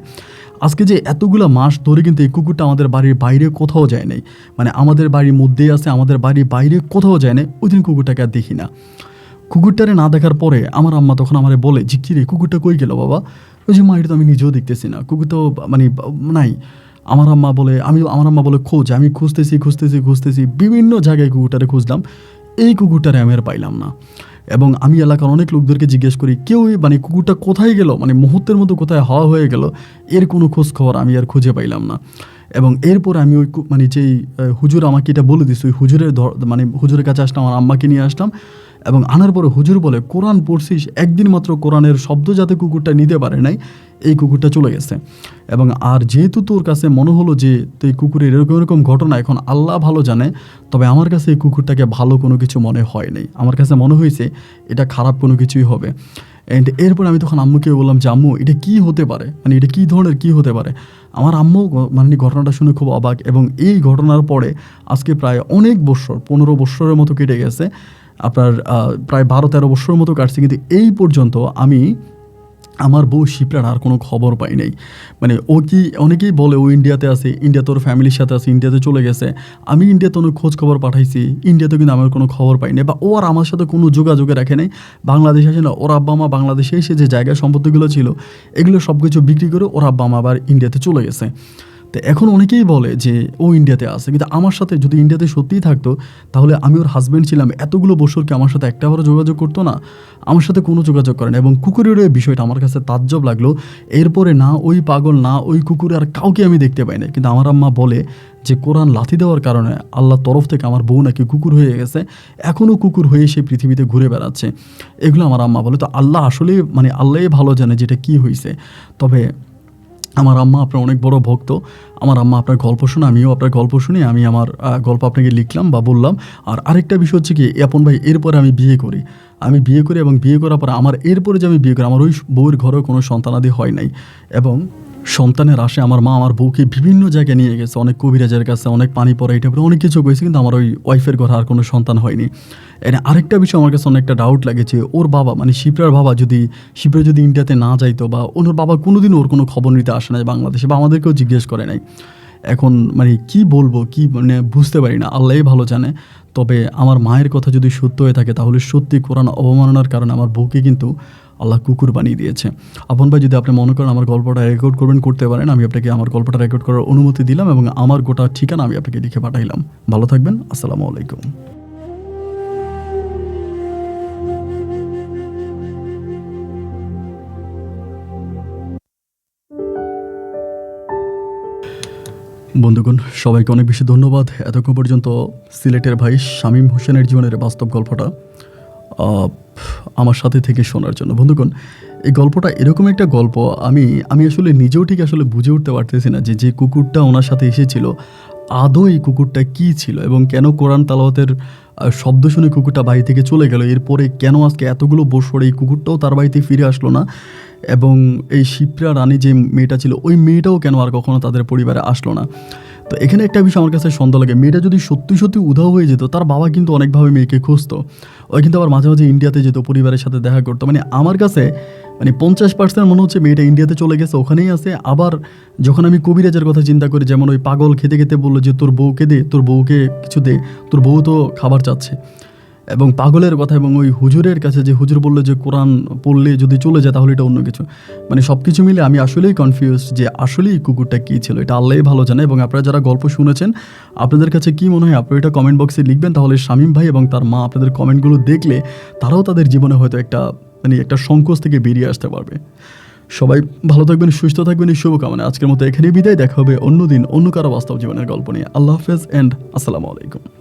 আজকে যে এতগুলো মাস ধরে কিন্তু এই কুকুরটা আমাদের বাড়ির বাইরে কোথাও যায় নাই, মানে আমাদের বাড়ির মধ্যেই আছে, আমাদের বাড়ির বাইরে কোথাও যায় না। ওই দিন কুকুরটাকে আর দেখি না। কুকুরটারে না দেখার পরে আমার আম্মা তখন আমারে বলে যে, কি রে, কুকুরটা কই গেল বাবা? ওই যে, মা, এটা তো আমি নিজেও দেখতেছি না, কুকুর তো মানে নাই। আমার আম্মা বলে খোঁজ। আমি খুঁজতেছি, বিভিন্ন জায়গায় কুকুরটারে খুঁজলাম। এই কুকুরটারে আমি আর পাইলাম না। এবং আমি এলাকার অনেক লোকদেরকে জিজ্ঞেস করি, কেউই মানে কুকুরটা কোথায় গেল, মানে মুহূর্তের মতো কোথায় হাওয়া হয়ে গেল, এর কোনো খোঁজ খবর আমি আর খুঁজে পাইলাম না। এবং এরপর আমি ওই মানে যেই হুজুর আমাকে এটা বলে দিস, ওই হুজুরের কাছে আসলাম, আমার আম্মাকে নিয়ে আসলাম। এবং আনার পরে হুজুর বলে, কোরআন পড়ছিস, একদিন মাত্র কোরআনের শব্দ যাতে কুকুরটা নিতে পারে নাই, এই কুকুরটা চলে গেছে। এবং আর যেহেতু তোর কাছে মনে হলো যে তো এই কুকুরের এরকম ঘটনা, এখন আল্লাহ ভালো জানে, তবে আমার কাছে এই কুকুরটাকে ভালো কোনো কিছু মনে হয় নাই। আমার কাছে মনে হয়েছে এটা খারাপ কোনো কিছুই হবে। অ্যান্ড এরপর আমি তখন আম্মুকে বললাম যে, আম্মু, এটা কী হতে পারে, মানে এটা কী ধরনের কী হতে পারে? আমার আম্মু মানে ঘটনাটা শুনে খুব অবাক। এবং এই ঘটনার পরে আজকে প্রায় অনেক বছর, 15 বছরের মতো কেটে গেছে, আপনার প্রায় 12-13 বছরের মতো কাটছে, কিন্তু এই পর্যন্ত আমি আমার বউ শিপ্রার আর কোনো খবর পাই নাই। মানে ও কি, অনেকেই বলে ও ইন্ডিয়াতে আছে, ইন্ডিয়াতে ওর ফ্যামিলির সাথে আছে, ইন্ডিয়াতে চলে গেছে। আমি ইন্ডিয়াতে অনেক খোঁজ খবর পাঠাইছি, ইন্ডিয়াতে কিন্তু আমার কোনো খবর পাই নাই, বা ও আর আমার সাথে কোনো যোগাযোগে রাখে নাই। বাংলাদেশে আসে না, ওর আব্বা মা বাংলাদেশে এসে যে জায়গায় সম্পত্তিগুলো ছিল, এগুলো সব কিছু বিক্রি করে ওর আব্বা মা আবার ইন্ডিয়াতে চলে গেছে। তো এখন অনেকেই বলে যে ও ইন্ডিয়াতে আছে, কিন্তু আমার সাথে যদি ইন্ডিয়াতে সত্যিই থাকতো, তাহলে আমি ওর হাজব্যান্ড ছিলাম, এতগুলো বছর কি আমার সাথে একটাবারও যোগাযোগ করতো না? আমার সাথে কোনো যোগাযোগ করে না। এবং কুকুরের এই বিষয়টা আমার কাছে তাজ্জব লাগলো। এরপরে না ওই পাগল, না ওই কুকুর, আর কাউকে আমি দেখতে পাই না। কিন্তু আমার আম্মা বলে যে কোরআন লাথি দেওয়ার কারণে আল্লাহর তরফ থেকে আমার বউ নাকি কুকুর হয়ে গেছে, এখনও কুকুর হয়ে সে পৃথিবীতে ঘুরে বেড়াচ্ছে। এগুলো আমার আম্মা বলে। তো আল্লাহ আসলে মানে আল্লাহই ভালো জানে যেটা কী হয়েছে। তবে আমার আম্মা আপনার অনেক বড় ভক্ত। আমার আম্মা আপনার গল্প শুনে, আমিও আপনার গল্প শুনে আমি আমার গল্প আপনাকে লিখলাম বা বললাম। আর আরেকটা বিষয় হচ্ছে কি, আপন ভাই, এরপরে আমি বিয়ে করি এবং বিয়ে করার পর আমার এরপরে যে আমি বিয়ে করি, আমার ওই বউয়ের ঘরেও কোনো সন্তানাদি হয় নাই। এবং সন্তানের আশে আমার মা আমার বউকে বিভিন্ন জায়গায় নিয়ে গেছে, অনেক কবিরাজের কাছে, অনেক পানি পড়া, এটা অনেক কিছু করেছে, কিন্তু আমার ওই ওয়াইফের ঘরে আর কোনো সন্তান হয়নি। এটা আরেকটা বিষয় আমার কাছে অনেকটা ডাউট লাগেছে, ওর বাবা মানে শিপ্রার বাবা শিপ্রা যদি ইন্ডিয়াতে না যাইতো, বা ওর বাবা কোনোদিন ওর কোনো খবর নিতে আসে নাই বাংলাদেশে, বা আমাদেরকেও জিজ্ঞেস করে নাই। এখন মানে কি বলবো, কি মানে বুঝতে পারি না, আল্লাহই ভালো জানে। তবে আমার মায়ের কথা যদি সত্য হয়ে থাকে, তাহলে সত্যি কোরআন অবমাননার কারণে আমার বউকে কিন্তু আল্লাহ কুকুর বানিয়ে দিয়েছে। আপন ভাই, যদি আপনি মনে করেন আমার গল্পটা রেকর্ড করতে পারেন, আমি আপনাকে আমার গল্পটা রেকর্ড করার অনুমতি দিলাম, এবং আমার গোটা ঠিকানা আমি আপনাকে লিখে পাঠাইলাম। ভালো থাকবেন। আসসালামু আলাইকুম। বন্ধুগণ, সবাইকে অনেক বেশি ধন্যবাদ এতক্ষণ পর্যন্ত সিলেটের ভাই শামীম হোসেনের জীবনের বাস্তব গল্পটা আমার সাথে থেকে শোনার জন্য। বন্ধুগণ, এই গল্পটা এরকম একটা গল্প, আমি আসলে নিজেও ঠিক আসলে বুঝে উঠতে পারতেছি না যে কুকুরটা ওনার সাথে এসেছিল, আদৌ এই কুকুরটা কী ছিল, এবং কেন কোরআন তালাওয়াতের শব্দ শুনে কুকুরটা বাড়ি থেকে চলে গেল। এরপরে কেন আজকে এতগুলো বছর এই কুকুরটাও তার বাড়িতে ফিরে আসলো না, এবং এই শিপ্রা রানী যে মেয়েটা ছিল, ওই মেয়েটাও কেন আর কখনো তাদের পরিবারে আসলো না। তো এখানে একটা বিষয় আমার কাছে সন্দেহ লাগে, মেয়েটা যদি সত্যি উধাও হয়ে যেত, তার বাবা কিন্তু অনেকভাবে মেয়েকে খুঁজতো, ওই কিন্তু আবার মাঝে মাঝে ইন্ডিয়াতে যেত, পরিবারের সাথে দেখা করতো। মানে আমার কাছে 50% মনে হচ্ছে মেয়েটা ইন্ডিয়াতে চলে গেছে, ওখানেই আছে। আবার যখন আমি কবিরাজের কথা চিন্তা করি, যেমন ওই পাগল খেতে খেতে বললো যে তোর বউকে দে, তোর বউকে কিছু দে, তোর বউ তো খাবার চাচ্ছে। এবং পাগলের কথা এবং ওই হুজুরের কাছে যে হুজুর বললো যে কোরআন পড়লে যদি চলে যায় তাহলে এটা অন্য কিছু, মানে সব কিছু মিলে আমি আসলেই কনফিউজ যে আসলেই কুকুরটা কী ছিল, এটা আল্লাহই ভালো জানে। এবং আপনারা যারা গল্প শুনেছেন আপনাদের কাছে কী মনে হয় আপনারা এটা কমেন্ট বক্সে লিখবেন, তাহলে শামীম ভাই এবং তার মা আপনাদের কমেন্টগুলো দেখলে তারাও তাদের জীবনে হয়তো একটা একটা সংকোচ থেকে বেরিয়ে আসতে পারবে। সবাই ভালো থাকবেন, সুস্থ থাকবেন, এই শুভকামনা। আজকের মতো এখানেই বিদায়, দেখা হবে অন্য দিন অন্য কারো বাস্তব জীবনের গল্প নিয়ে। আল্লাহ হাফেজ অ্যান্ড আসসালামু আলাইকুম।